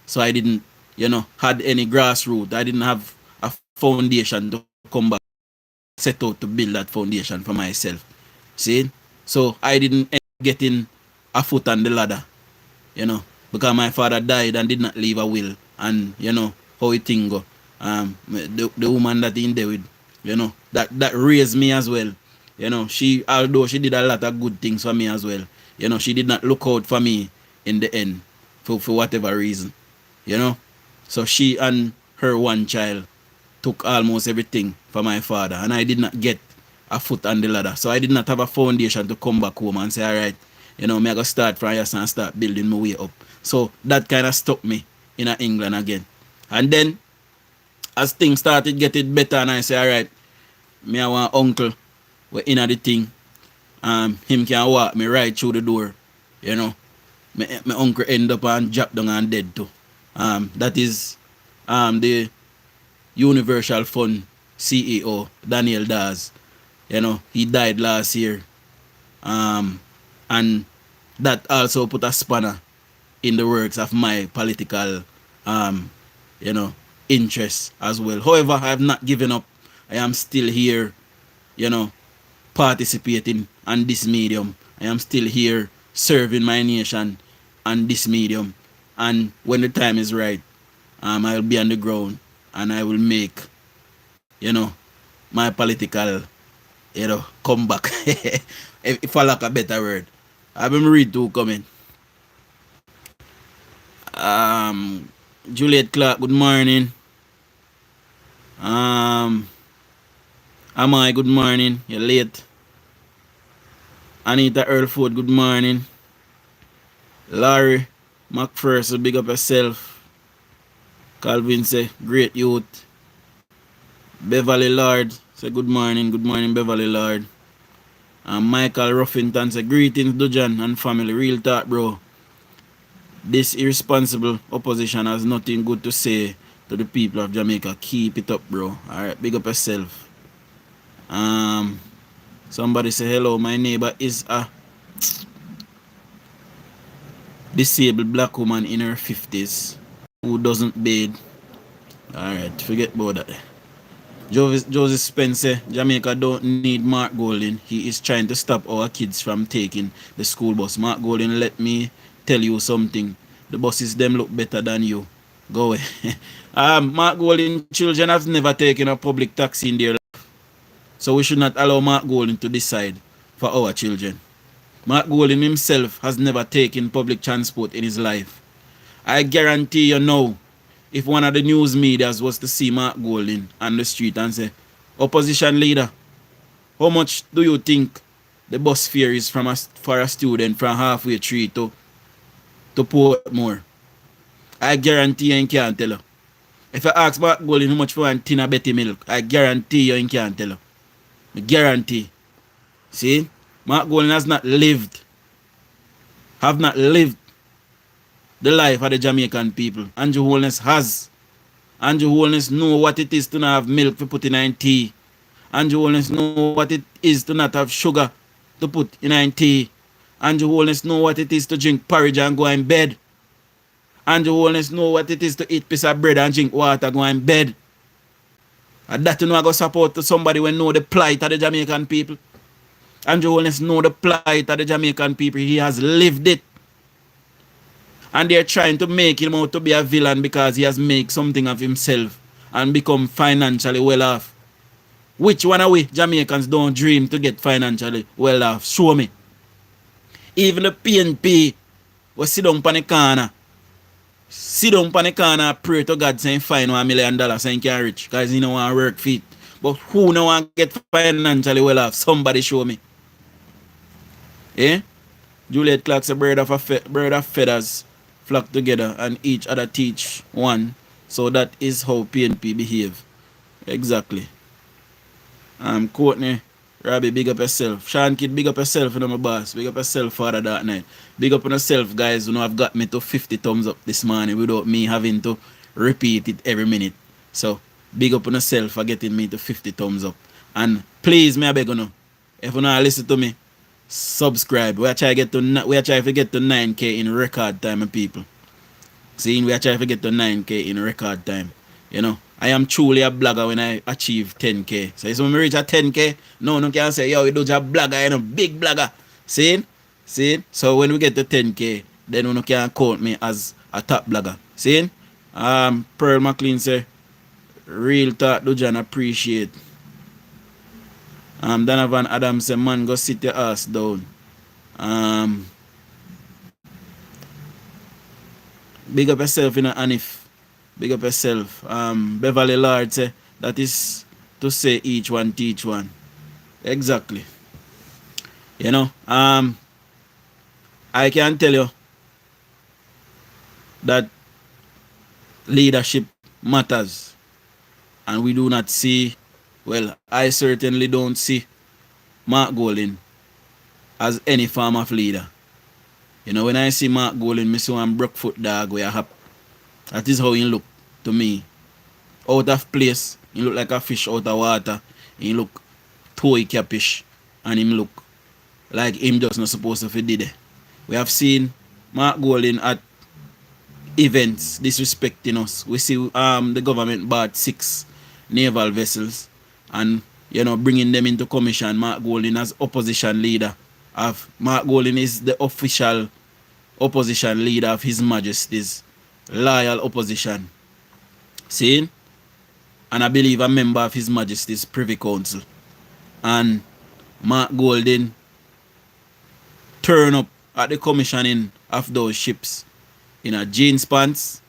So I didn't, had any grassroots. I didn't have a foundation to come back, set out to build that foundation for myself. See? So I didn't end up getting a foot on the ladder, because my father died and did not leave a will. And, how it thing go. The woman that he in there with, that raised me as well. Although she did a lot of good things for me as well, she did not look out for me in the end for whatever reason, So she and her one child took almost everything for my father, and I did not get a foot on the ladder. So I did not have a foundation to come back home and say, all right, me I go start from here and start building my way up. So that kind of stuck me in England again. And then as things started getting better, and I say, all right, me I want uncle we in the thing. Him can walk me right through the door. My uncle end up and drop down and dead too. That is the Universal Fund CEO, Daniel Dawes. He died last year. And that also put a spanner in the works of my political interests as well. However, I have not given up. I am still here, participating on this medium. I am still here serving my nation on this medium. And when the time is right, I'll be on the ground and I will make, my political, comeback. if I lack a better word. I've been read two comment. Juliet Clark, good morning. Am I good morning? You're late. Anita Earlford, good morning. Larry McPherson, big up yourself. Calvin say, great youth. Beverly Lord say, good morning Beverly Lord. And Michael Ruffington say, greetings Dujon and family. Real talk, bro. This irresponsible opposition has nothing good to say to the people of Jamaica. Keep it up, bro. Alright, big up yourself. Somebody say hello. My neighbor is a disabled black woman in her 50s who doesn't bathe. Alright, forget about that. Joseph Spencer, Jamaica don't need Mark Golding. He is trying to stop our kids from taking the school bus. Mark Golding, let me tell you something. The buses them look better than you. Go away. Mark Golding children have never taken a public taxi in their life. So we should not allow Mark Golding to decide for our children. Mark Golding himself has never taken public transport in his life. I guarantee you now, if one of the news medias was to see Mark Golding on the street and say, opposition leader, how much do you think the bus fare is for a student from halfway tree to Portmore? I guarantee you he can't tell you. If I ask Mark Golding how much for one tin of Betty milk, I guarantee you he can't tell you. I guarantee. See? Mark Golding have not lived the life of the Jamaican people. Andrew Holness has. Andrew Holness know what it is to not have milk to put in tea. Andrew Holness know what it is to not have sugar to put in tea. Andrew Holness know what it is to drink porridge and go in bed. Andrew Holness know what it is to eat piece of bread and drink water go in bed. And that you know I go support to somebody when know the plight of the Jamaican people. Andrew Holness know the plight of the Jamaican people. He has lived it. And they're trying to make him out to be a villain because he has made something of himself and become financially well off. Which one of we Jamaicans don't dream to get financially well off? Show me. Even the PNP will sit down on the corner. Sit down on the corner, pray to God saying find $1 million so he can rich because he don't want to work fit. But who don't want to get financially well off? Somebody show me. Eh? Juliet Clark's a bird of feathers flock together and each other teach one. So that is how PNP behave. Exactly. Courtney, Robbie, big up yourself. Sean Kid, big up yourself, my boss. Big up yourself, Father that night. Big up on yourself, guys, who have got me to 50 thumbs up this morning without me having to repeat it every minute. So, big up on yourself for getting me to 50 thumbs up. And please, me I beg you know, if you not listen to me, subscribe. We are trying to get to 9K in record time, people. See, we are trying to get to 9K in record time. You know, I am truly a blogger when I achieve 10K. So if when we reach a 10K, no one can say, yo, you do a blogger, you know, big blogger. See? So when we get to 10K, then one can count me as a top blogger. See? Pearl McLean say, real talk, Dujon appreciate. Donovan Adams say, man, go sit your ass down. Big up yourself in a Anif. Big up yourself. Beverly Lord say, that is to say each one teach one. Exactly. You know, I can tell you that leadership matters. And we do not see, well, I certainly don't see Mark Golding as any form of leader. You know, when I see Mark Golding, I see one Brookfoot dog where I have. That is how he look to me. Out of place. He look like a fish out of water. He look toy capish. And him look like him just not supposed to be there. We have seen Mark Golding at events disrespecting us. We see the government bought 6 naval vessels and you know bringing them into commission. Mark Golding as opposition leader. Mark Golding is the official opposition leader of His Majesty's loyal opposition. See? and I believe a member of His Majesty's Privy Council. And Mark Golding turn up at the commissioning of those ships in a jeans pants,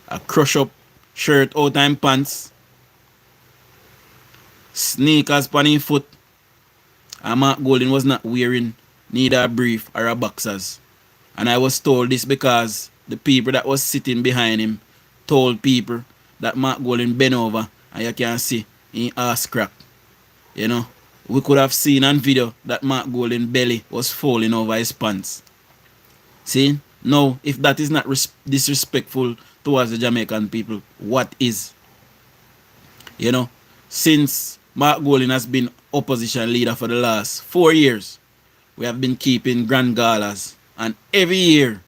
a crush up shirt out and pants, sneakers on his foot, and Mark Golding was not wearing neither a brief or a boxers. And I was told this because the people that was sitting behind him told people that Mark Golding bent over and you can see his ass crack. You know, we could have seen on video that Mark Golding belly was falling over his pants. See? Now, if that is not disrespectful towards the Jamaican people, what is? You know, since Mark Golding has been opposition leader for the last 4 years, we have been keeping grand galas. And every year,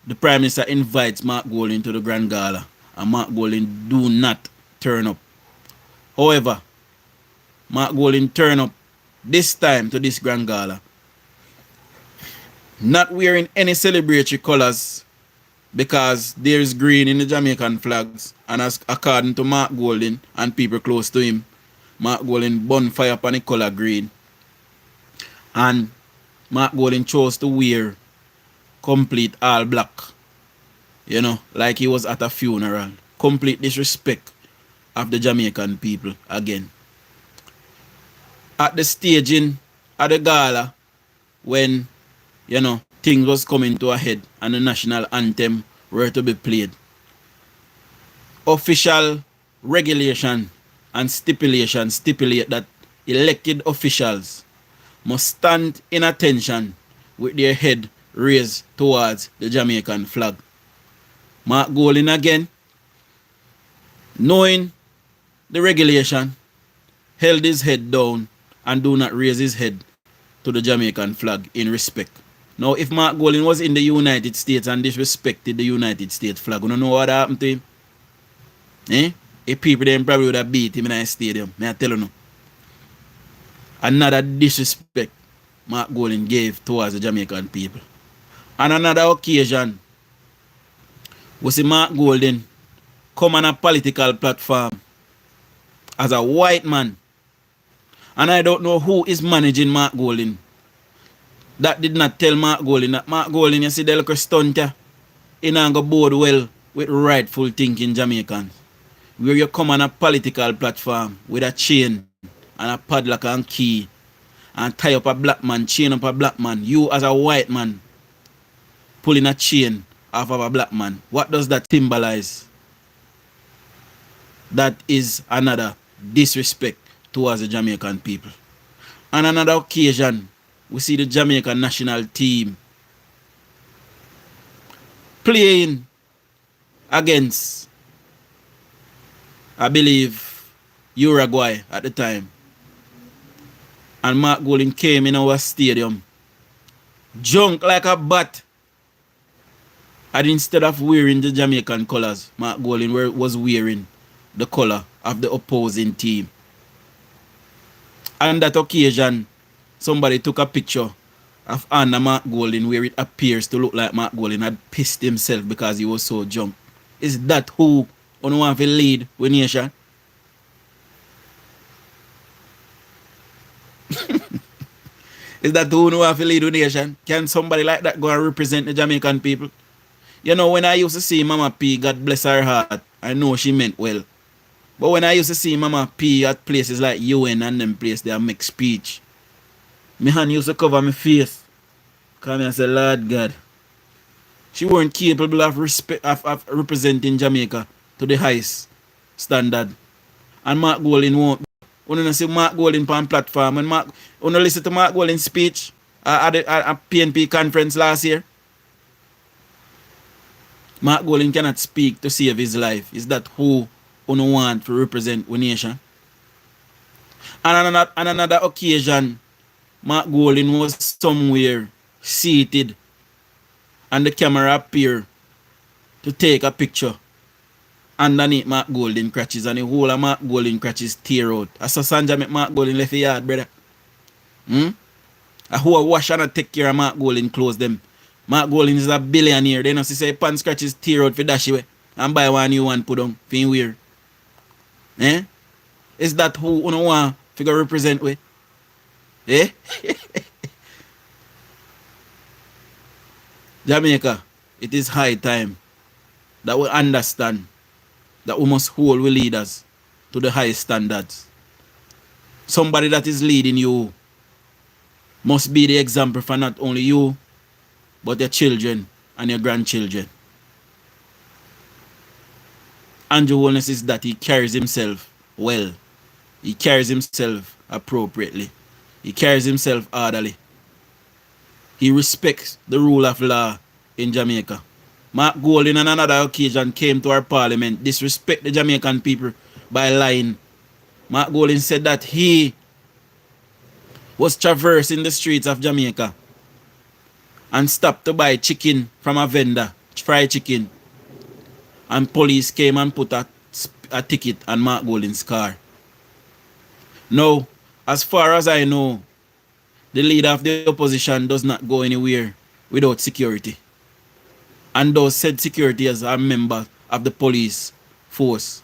the Prime Minister invites Mark Golding to the grand gala. And Mark Golding do not turn up. However, Mark Golding turn up this time to this grand gala, not wearing any celebratory colors because there is green in the Jamaican flags, and as according to Mark Golding and people close to him, Mark Golding burn fire upon the color green, and Mark Golding chose to wear complete all black, you know, like he was at a funeral. Complete disrespect of the Jamaican people again. At the staging at the gala, when, you know, things was coming to a head and the national anthem were to be played, official regulation and stipulation stipulate that elected officials must stand in attention with their head raised towards the Jamaican flag. Mark Golding again, knowing the regulation, held his head down and do not raise his head to the Jamaican flag in respect. Now, if Mark Golding was in the United States and disrespected the United States flag, you don't know what happened to him? Eh? If people then probably would have beat him in a stadium. May I tell you no? Another disrespect Mark Golding gave towards the Jamaican people. On another occasion, we see Mark Golding come on a political platform as a white man. And I don't know who is managing Mark Golding. That did not tell Mark Golding that Mark Golding, you see, the little stunt, he not go board well with rightful thinking Jamaicans. Where you come on a political platform with a chain and a padlock and key and tie up a black man, chain up a black man. You as a white man pulling a chain off of a black man. What does that symbolize? That is another disrespect towards the Jamaican people. On another occasion, we see the Jamaican national team playing against, I believe, Uruguay at the time. And Mark Golding came in our stadium drunk like a bat. And instead of wearing the Jamaican colors, Mark Golding was wearing the color of the opposing team. On that occasion, somebody took a picture of Anna Mark Golding where it appears to look like Mark Golding had pissed himself because he was so drunk. Is that who you want to lead with nation? Is that who you want to lead with nation? Can somebody like that go and represent the Jamaican people? You know, when I used to see Mama P, God bless her heart, I know she meant well. But when I used to see Mama P at places like UN and them places, they make speech, my hand used to cover my face. Because I say, Lord God, she weren't capable of representing Jamaica to the highest standard. And Mark Golding won't. When you see Mark Golding on platform, when you listen to Mark Golding's speech at a PNP conference last year, Mark Golding cannot speak to save his life. Is that who you want to represent the nation? And on another occasion, Mark Golding was somewhere seated and the camera appeared to take a picture underneath Mark Golding crutches, and the whole of Mark Golding crutches tear out. I saw Sanja make Mark Golding left the yard, brother. And who wash and take care of Mark Golding clothes them. Mark Golding is a billionaire. They know say pants scratches tear out for dash away and buy one new one put on for him wear. Eh? Is that who you want to represent with? Eh? Jamaica, it is high time that we understand that we must hold we leaders to the highest standards. Somebody that is leading you must be the example for not only you, but your children and your grandchildren. Andrew Holness is that he carries himself well. He carries himself appropriately. He carries himself orderly. He respects the rule of law in Jamaica. Mark Golding on another occasion came to our parliament, disrespect the Jamaican people by lying. Mark Golding said that he was traversing the streets of Jamaica and stopped to buy chicken from a vendor, fried chicken. And police came and put a ticket on Mark Golding's car. Now, as far as I know, the leader of the opposition does not go anywhere without security. And those said security as a member of the police force.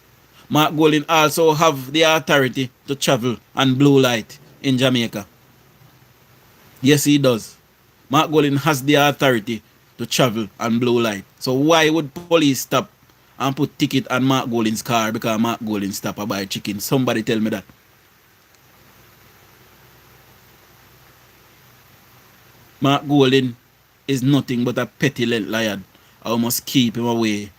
Mark Golding also have the authority to travel on blue light in Jamaica. Yes, he does. Mark Golding has the authority to travel on blue light. So why would police stop and put ticket on Mark Golding's car because Mark Golding stop to buy chicken? Somebody tell me that. Mark Golding is nothing but a petty liar. I must keep him away,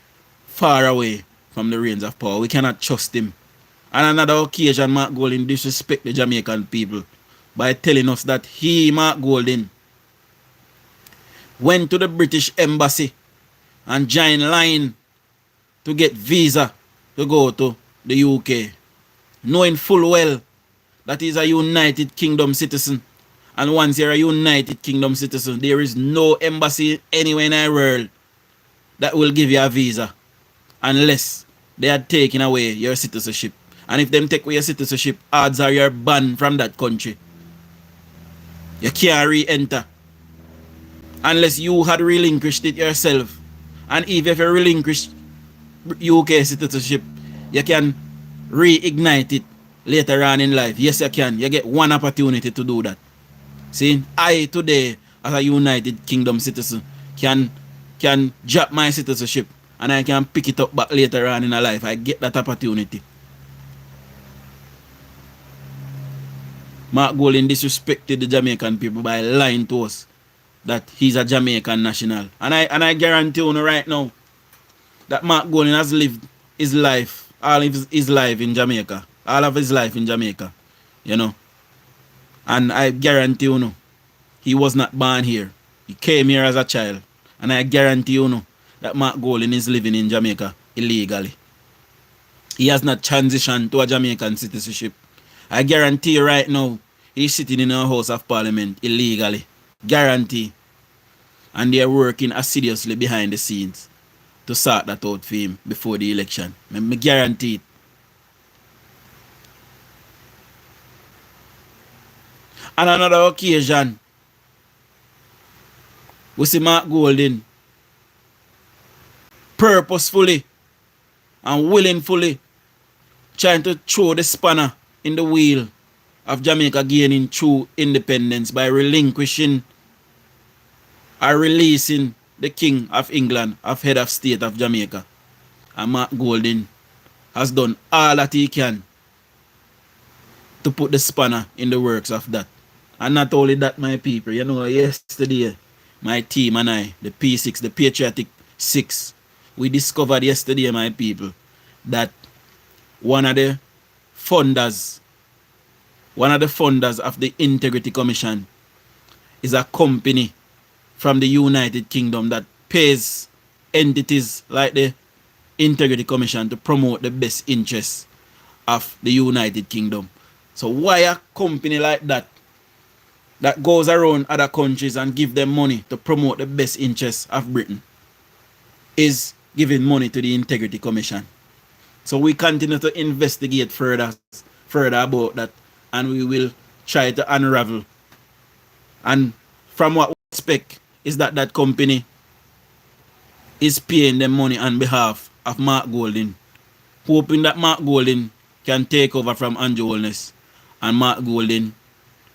far away from the reins of power. We cannot trust him. On another occasion, Mark Golding disrespect the Jamaican people by telling us that he, Mark Golding, went to the British embassy and joined line to get visa to go to the UK, knowing full well that he's a United Kingdom citizen. And once you're a United Kingdom citizen, there is no embassy anywhere in the world that will give you a visa unless they are taking away your citizenship. And if them take away your citizenship, odds are you're banned from that country. You can't re-enter unless you had relinquished it yourself. And even if you relinquish UK citizenship, you can reignite it later on in life. Yes, you can. You get one opportunity to do that. See, I today, as a United Kingdom citizen, can drop my citizenship and I can pick it up back later on in my life. I get that opportunity. Mark Golding disrespected the Jamaican people by lying to us that he's a Jamaican national. And I guarantee you right now that Mark Golding has lived his life, all of his life in Jamaica. All of his life in Jamaica. You know. And I guarantee you, he was not born here. He came here as a child. And I guarantee you, that Mark Golding is living in Jamaica illegally. He has not transitioned to a Jamaican citizenship. I guarantee you right now, he's sitting in our House of Parliament illegally. Guarantee. And they're working assiduously behind the scenes to sort that out for him before the election. I guarantee it. On another occasion, we see Mark Golding purposefully and willingly trying to throw the spanner in the wheel of Jamaica gaining true independence by relinquishing or releasing the King of England as head of state of Jamaica. And Mark Golding has done all that he can to put the spanner in the works of that. And not only that, my people, you know, yesterday, my team and I, the P6, the Patriotic 6, we discovered yesterday, my people, that one of the funders of the Integrity Commission is a company from the United Kingdom that pays entities like the Integrity Commission to promote the best interests of the United Kingdom. So why a company like that goes around other countries and give them money to promote the best interests of Britain is giving money to the Integrity Commission? So we continue to investigate further about that, and we will try to unravel. And from what we expect is that that company is paying them money on behalf of Mark Golding, hoping that Mark Golding can take over from Andrew Holness, and Mark Golding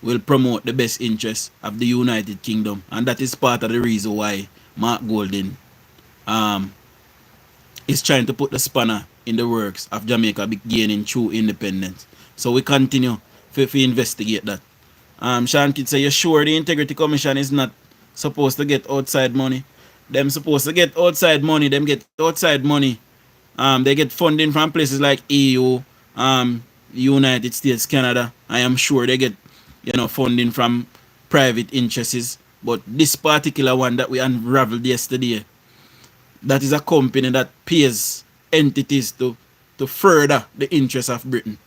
will promote the best interests of the United Kingdom. And that is part of the reason why Mark Golding is trying to put the spanner in the works of Jamaica gaining true independence. So we continue to investigate that. Sean Kidd say, you sure the Integrity Commission is not supposed to get outside money? Them supposed to get outside money. Them get outside money. They get funding from places like EU, United States, Canada. I am sure they get, funding from private interests. But this particular one that we unraveled yesterday, that is a company that pays entities to further the interests of Britain.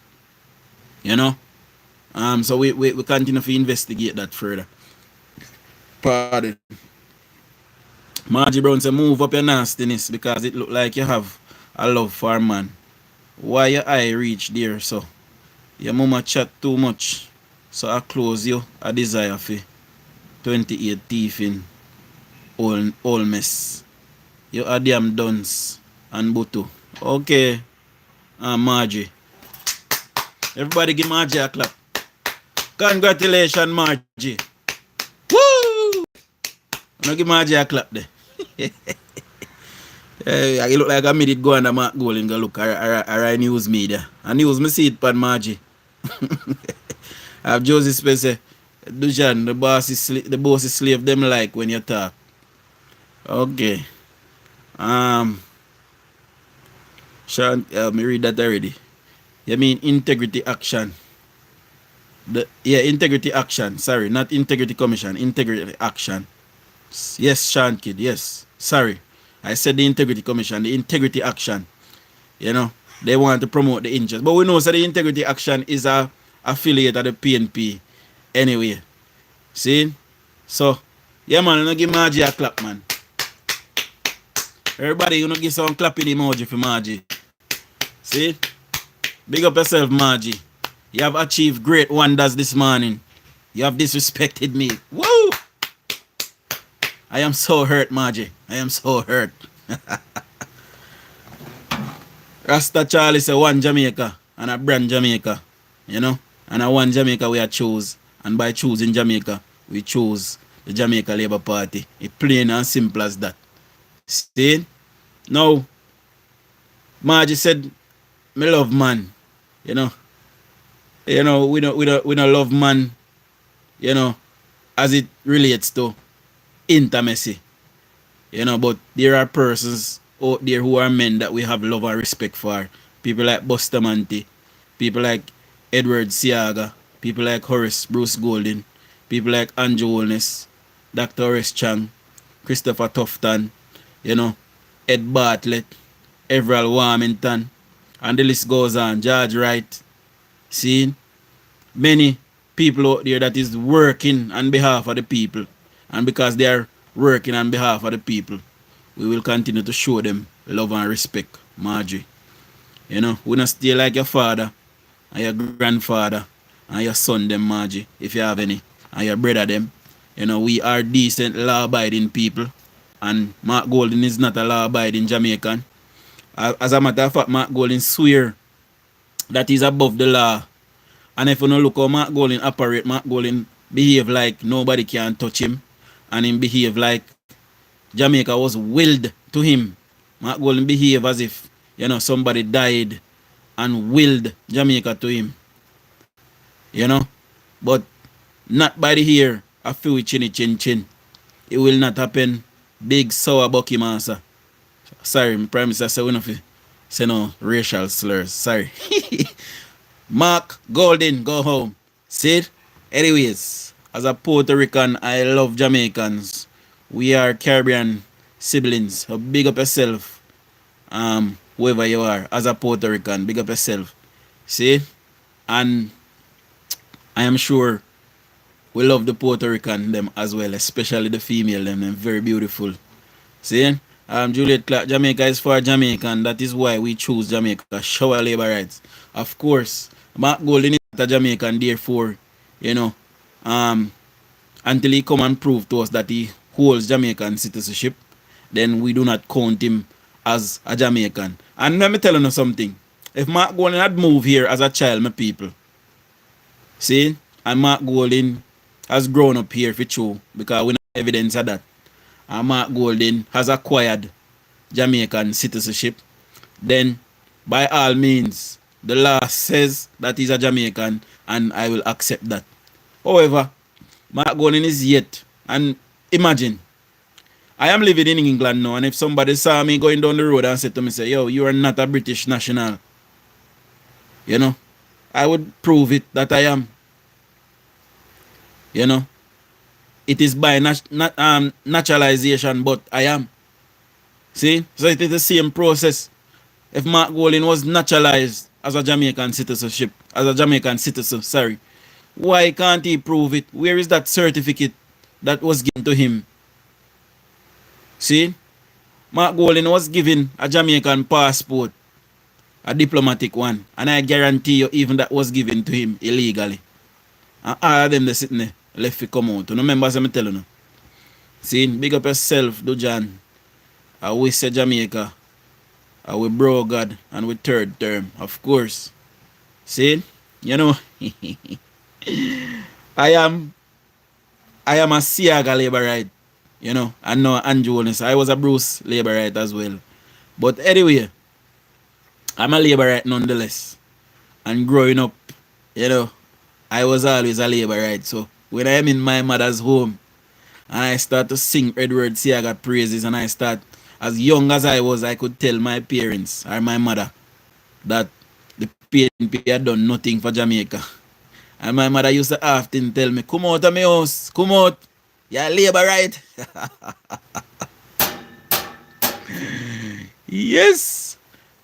So we continue to investigate that further. Pardon. Margie Brown say, move up your nastiness because it look like you have a love for a man. Why your eye reach there, so? Your mama chat too much, so I close you a desire for 28 teeth in all mess. You are damn duns and butu. Okay, Margie. Everybody give Margie a clap. Congratulations, Margie. Woo! Now give Margie a clap there. You look like I made it go on the Mark Golding go look or news media. And news me see it pan Margie. I have Josie Spencer, Dujan, the boss is slave them like when you talk. Okay. Sean, me read that already. You mean integrity action. Integrity action. Sorry, not integrity commission. Integrity action. Yes, Sean Kidd. Yes. Sorry. I said the integrity commission. The integrity action. They want to promote the interest. But we know that the integrity action is a affiliate of the PNP. Anyway. See? So, yeah, man. You know, give Margie a clap, man. Everybody, you know, give some clapping emoji for Margie. See? Big up yourself, Margie. You have achieved great wonders this morning. You have disrespected me. Woo! I am so hurt, Margie. I am so hurt. Rasta Charlie say one Jamaica and a brand Jamaica. And a one Jamaica we are choose. And by choosing Jamaica, we choose the Jamaica Labour Party. It's plain and simple as that. See? Now, Margie said, me love man. We don't love man, as it relates to intimacy. But there are persons out there who are men that we have love and respect for. People like Bustamante, people like Edward Siaga, people like Horace Bruce Golding, people like Andrew Holness, Dr. Horace Chang, Christopher Tufton, Ed Bartlett, Everett Warmington, and the list goes on. George Wright. See? Many people out there that is working on behalf of the people. And because they are working on behalf of the people, we will continue to show them love and respect, Margie. We don't stay like your father and your grandfather and your son them, Margie, if you have any, and your brother them. We are decent, law-abiding people. And Mark Golding is not a law-abiding Jamaican. As a matter of fact, Mark Golding swear that he's above the law. And if you don't look how Mark Golding operate, Mark Golding behave like nobody can touch him. And him behave like Jamaica was willed to him. Mark Golding behave as if, somebody died and willed Jamaica to him. But not by the hair, a few chinny chin chin. It will not happen. Big sour bucky master. Sorry, my Prime Minister said we don't say no racial slurs. Sorry. Mark Golding, go home. See it? Anyways, as a Puerto Rican, I love Jamaicans. We are Caribbean siblings. So big up yourself. Whoever you are, as a Puerto Rican, big up yourself. See? And I am sure we love the Puerto Rican them as well, especially the female them. They're very beautiful. See? Juliet Clark, Jamaica is for Jamaican. That is why we choose Jamaica. Show our labor rights. Of course, Mark Golding is not a Jamaican, therefore, until he come and prove to us that he holds Jamaican citizenship, then we do not count him as a Jamaican. And let me tell you something. If Mark Golding had moved here as a child, my people, see, and Mark Golding has grown up here for true, because we have evidence of that. And Mark Golding has acquired Jamaican citizenship, then by all means, the law says that he's a Jamaican, and I will accept that. However, Mark Golding is yet, and imagine, I am living in England now, and if somebody saw me going down the road and said to me, say, yo, you are not a British national, you know, I would prove it that I am. You know, it is by naturalization, but I am. See, so it is the same process. If Mark Golding was naturalized as a Jamaican citizenship, as a Jamaican citizen, sorry, why can't he prove it? Where is that certificate that was given to him? See, Mark Golding was given a Jamaican passport, a diplomatic one, and I guarantee you even that was given to him illegally. And all of them they sitting there left to come out. You remember as I'm telling you? See, big up yourself, DUJON. I we say Jamaica. I we bro God and we third term, of course. See, you know, I am a Siaga laborite, you know, and no Andrew Holness. I was a Bruce laborite as well. But anyway, I'm a laborite nonetheless. And growing up, you know, I was always a laborite. So when I am in my mother's home and I start to sing Edward Siaga praises, and I start, as young as I was, I could tell my parents or my mother that the PNP had done nothing for Jamaica. And my mother used to often tell me, come out of my house, come out, you're a laborite. Yes.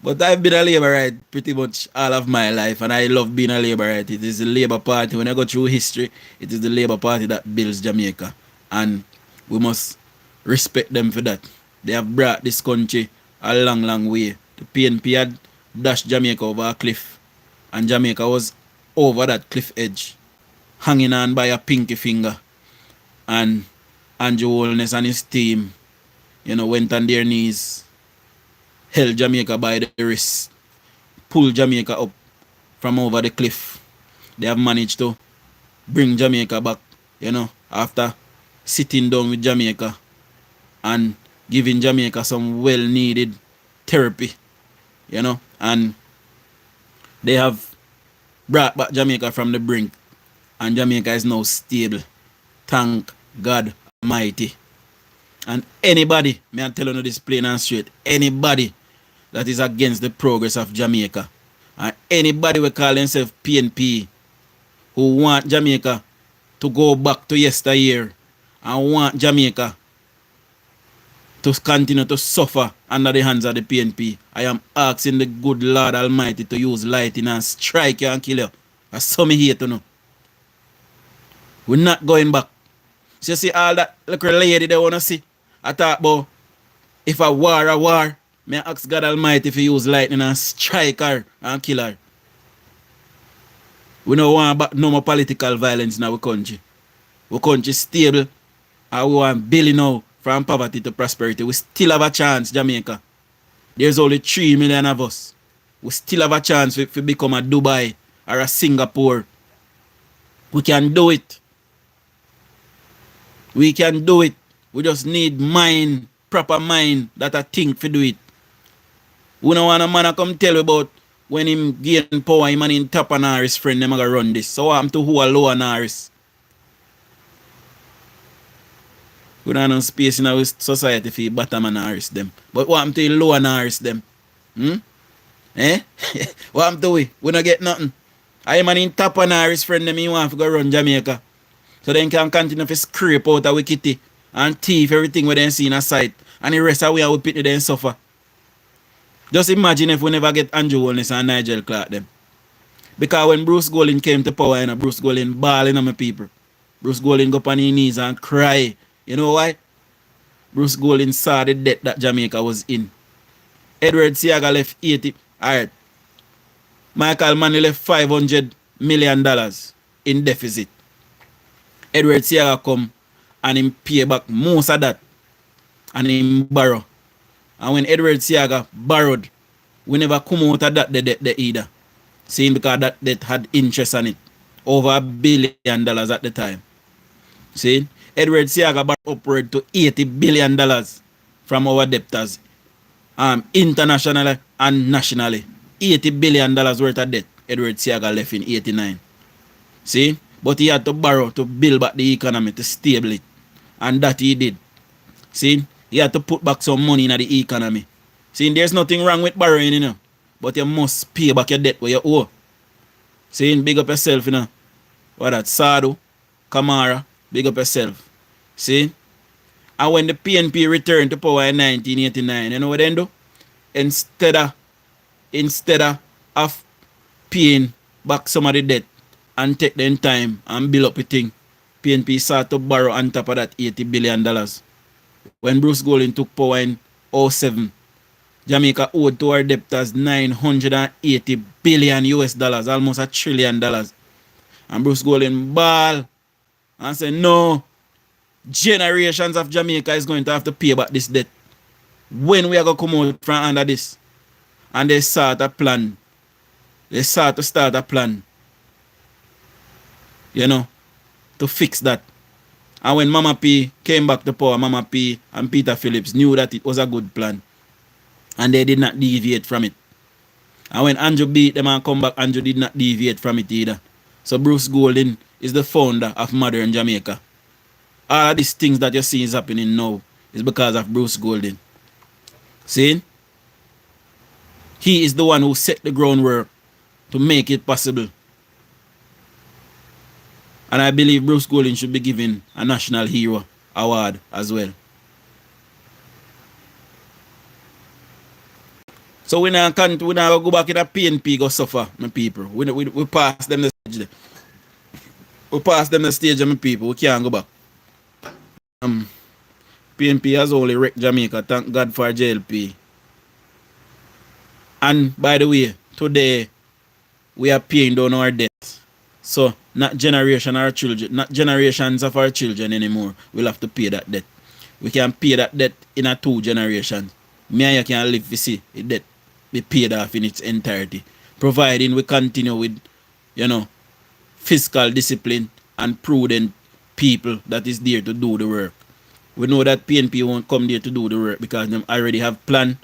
But I've been a laborite pretty much all of my life, and I love being a laborite. It is the Labour Party. When I go through history, it is the Labour Party that builds Jamaica. And we must respect them for that. They have brought this country a long, long way. The PNP had dashed Jamaica over a cliff, and Jamaica was over that cliff edge, hanging on by a pinky finger. And Andrew Holness and his team, you know, went on their knees, held Jamaica by the wrist, pulled Jamaica up from over the cliff. They have managed to bring Jamaica back, you know, after sitting down with Jamaica and giving Jamaica some well-needed therapy, you know, and they have brought back Jamaica from the brink, and Jamaica is now stable. Thank God Almighty. And anybody, may I tell you this plain and straight, anybody that is against the progress of Jamaica, and anybody we call themselves PNP, who want Jamaica to go back to yesteryear and want Jamaica to continue to suffer under the hands of the PNP, I am asking the good Lord Almighty to use lightning and strike you and kill you. That's so me here to know. We're not going back. So you see all that little lady they want to see? I talk about if a war, may I ask God Almighty to use lightning and strike her and kill her. We don't want no more political violence in our country. Our country is stable, and we want Billy now from poverty to prosperity. We still have a chance, Jamaica. There's only 3 million of us. We still have a chance to become a Dubai or a Singapore. We can do it. We can do it. We just need mind, proper mind that I think to do it. We don't want a man to come tell you about when him gain power, him and him top on Harris friend, them are going to run this. So what happened to who are low on Harris? We don't have no space in our society for bottom and Harris them. But what happened to low on Harris them? Eh? What happened to we? We don't get nothing. I man in top on Harris friend them, he want to go run Jamaica. So then can continue to scrape out of kitty and thief everything we then see in a sight. And the rest of we will pity then suffer. Just imagine if we never get Andrew Holness and Nigel Clark them. Because when Bruce Golding came to power, you know, Bruce Golding bawling on my people. Bruce Golding go up on his knees and cry. You know why? Bruce Golding saw the debt that Jamaica was in. Edward Siaga left 80. Alright. Michael Manley left $500 million in deficit. Edward Siaga come and him pay back most of that. And him borrow. And when Edward Siaga borrowed We never come out of that debt either. Seeing because that debt had interest on it. Over $1 billion at the time. See? Edward Siaga borrowed upward to $80 billion from our debtors. Internationally and nationally. $80 billion worth of debt Edward Siaga left in 89. See? But he had to borrow to build back the economy, to stable it. And that he did. See? He had to put back some money in the economy. See? There's nothing wrong with borrowing, you know. But you must pay back your debt where you owe. See? Big up yourself, you know. What that? Sado, Kamara, big up yourself. See? And when the PNP returned to power in 1989, you know what they do? Instead of paying back some of the debt and take them time and build up a thing, PNP started to borrow on top of that $80 billion. When Bruce Golding took power in 2007, Jamaica owed to our debtors $980 billion US dollars, almost $1 trillion. And Bruce Golding ball and said, no, generations of Jamaica is going to have to pay back this debt. When we are going to come out from under this? And they start a plan. They start a plan, you know, to fix that. And when Mama P came back to power, Mama P and Peter Phillips knew that it was a good plan. And they did not deviate from it. And when Andrew beat them and come back, Andrew did not deviate from it either. So Bruce Golding is the founder of modern Jamaica. All of these things that you see is happening now is because of Bruce Golding. See? He is the one who set the groundwork to make it possible. And I believe Bruce Golding should be given a National Hero Award as well. So we now go back in the PNP go suffer, my people. We pass them the stage there. We pass them the stage, my people. We can't go back. PNP has only wrecked Jamaica. Thank God for JLP. And by the way, today we are paying down our debts. So not generations of our children anymore will have to pay that debt. We can pay that debt in a 2 generations. Me and you can live to see the debt be paid off in its entirety. Providing we continue with, you know, fiscal discipline and prudent people that is there to do the work. We know that PNP won't come there to do the work because they already have planned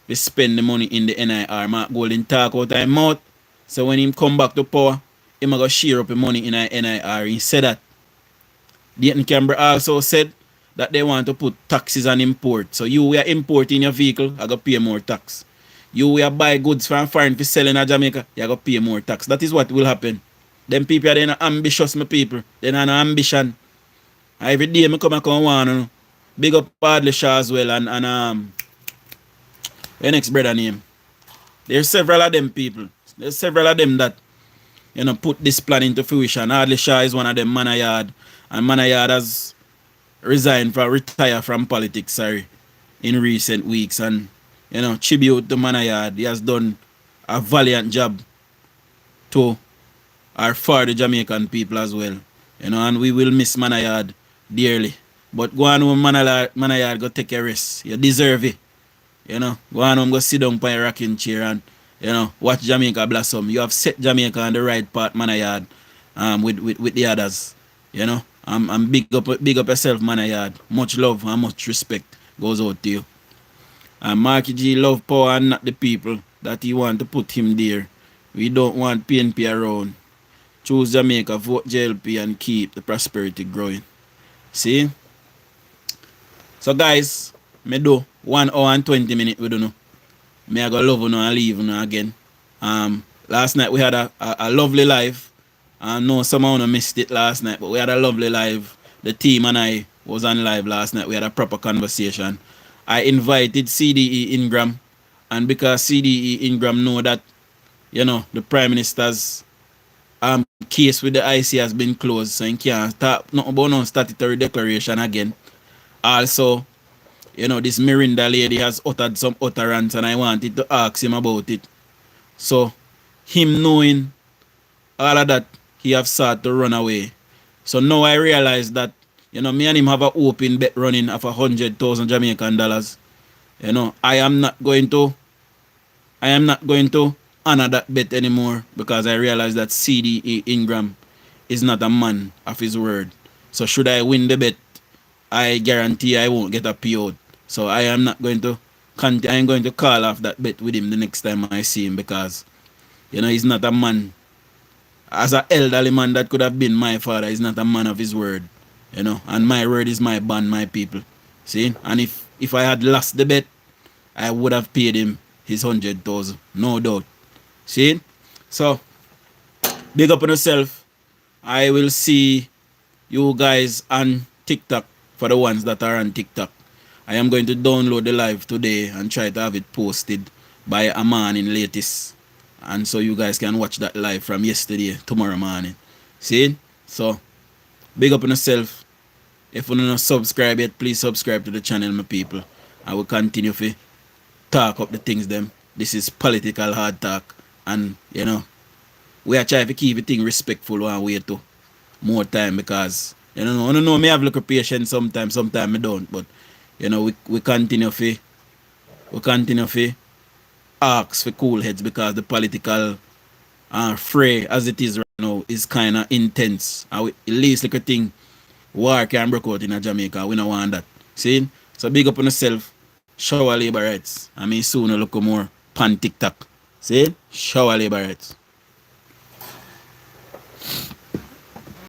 to spend the money in the NIR. Mark Golding talk out of his mouth. So when he come back to power, he might go share up the money in the NIR. He said that. Dayton Canberra also said that they want to put taxes on import. So you are importing your vehicle, I go pay more tax. You will buy goods from foreign for selling in Jamaica, you go pay more tax. That is what will happen. Them people are not ambitious, my people. They have no ambition. Every day I come and want big up Padley Shaw as well and the next brother name. There's several of them people. There's several of them that, you know, put this plan into fruition. Padley Shaw is one of them, Manayard. And Manayard has retired from politics, in recent weeks. And, you know, tribute to Manayard. He has done a valiant job to or for the Jamaican people as well. You know, and we will miss Manayard dearly. But go on home, Manayard, go take a rest. You deserve it. You know, go on home, go sit down by a rocking chair and, you know, watch Jamaica blossom. You have set Jamaica on the right path, Manayard, with the others. You know, I'm big up yourself, Manayard. Much love and much respect goes out to you. And Marky G love power and not the people that he want to put him there. We don't want PNP around. Choose Jamaica, vote JLP and keep the prosperity growing. See? So guys, me do 1 hour and 20 minutes we don't know. Me I go love you and leave you again. Last night we had a lovely live. I know some of you missed it last night, but we had a lovely live. The team and I was on live last night. We had a proper conversation. I invited CDE Ingram, and because CDE Ingram know that, you know, the Prime Minister's case with the IC has been closed, so he can't talk nothing about no statutory declaration again. Also, you know, this Mirinda lady has uttered some utterance and I wanted to ask him about it. So, him knowing all of that, he have sought to run away. So now I realize that, you know, me and him have an open bet running of 100,000 Jamaican dollars. You know, I am not going to I am not going to honor that bet anymore because I realize that CDE Ingram is not a man of his word. So should I win the bet, I guarantee I won't get a payout. So I am not going to I'm going to call off that bet with him the next time I see him because he's not a man. As an elderly man that could have been my father, he's not a man of his word. And my word is my bond, my people. See? And if I had lost the bet, I would have paid him his 100,000. No doubt. See? So big up on yourself. I will see you guys on TikTok for the ones that are on TikTok. I am going to download the live today and try to have it posted by a man in latest. And so you guys can watch that live from yesterday, tomorrow morning. See? So, big up on yourself. If you don't subscribe yet, please subscribe to the channel, my people. I will continue to talk up the things them. This is political hard talk. And, we are trying to keep the thing respectful one way too. More time because, I don't know, me have look of patience sometimes I don't. But, we continue to ask for cool heads because the political fray as it is right now is kind of intense. At least like a thing, war can break out in Jamaica. We don't want that. See? So big up on yourself. Shower labor rights. I mean soon look more pan TikTok. See? Shower labor rights.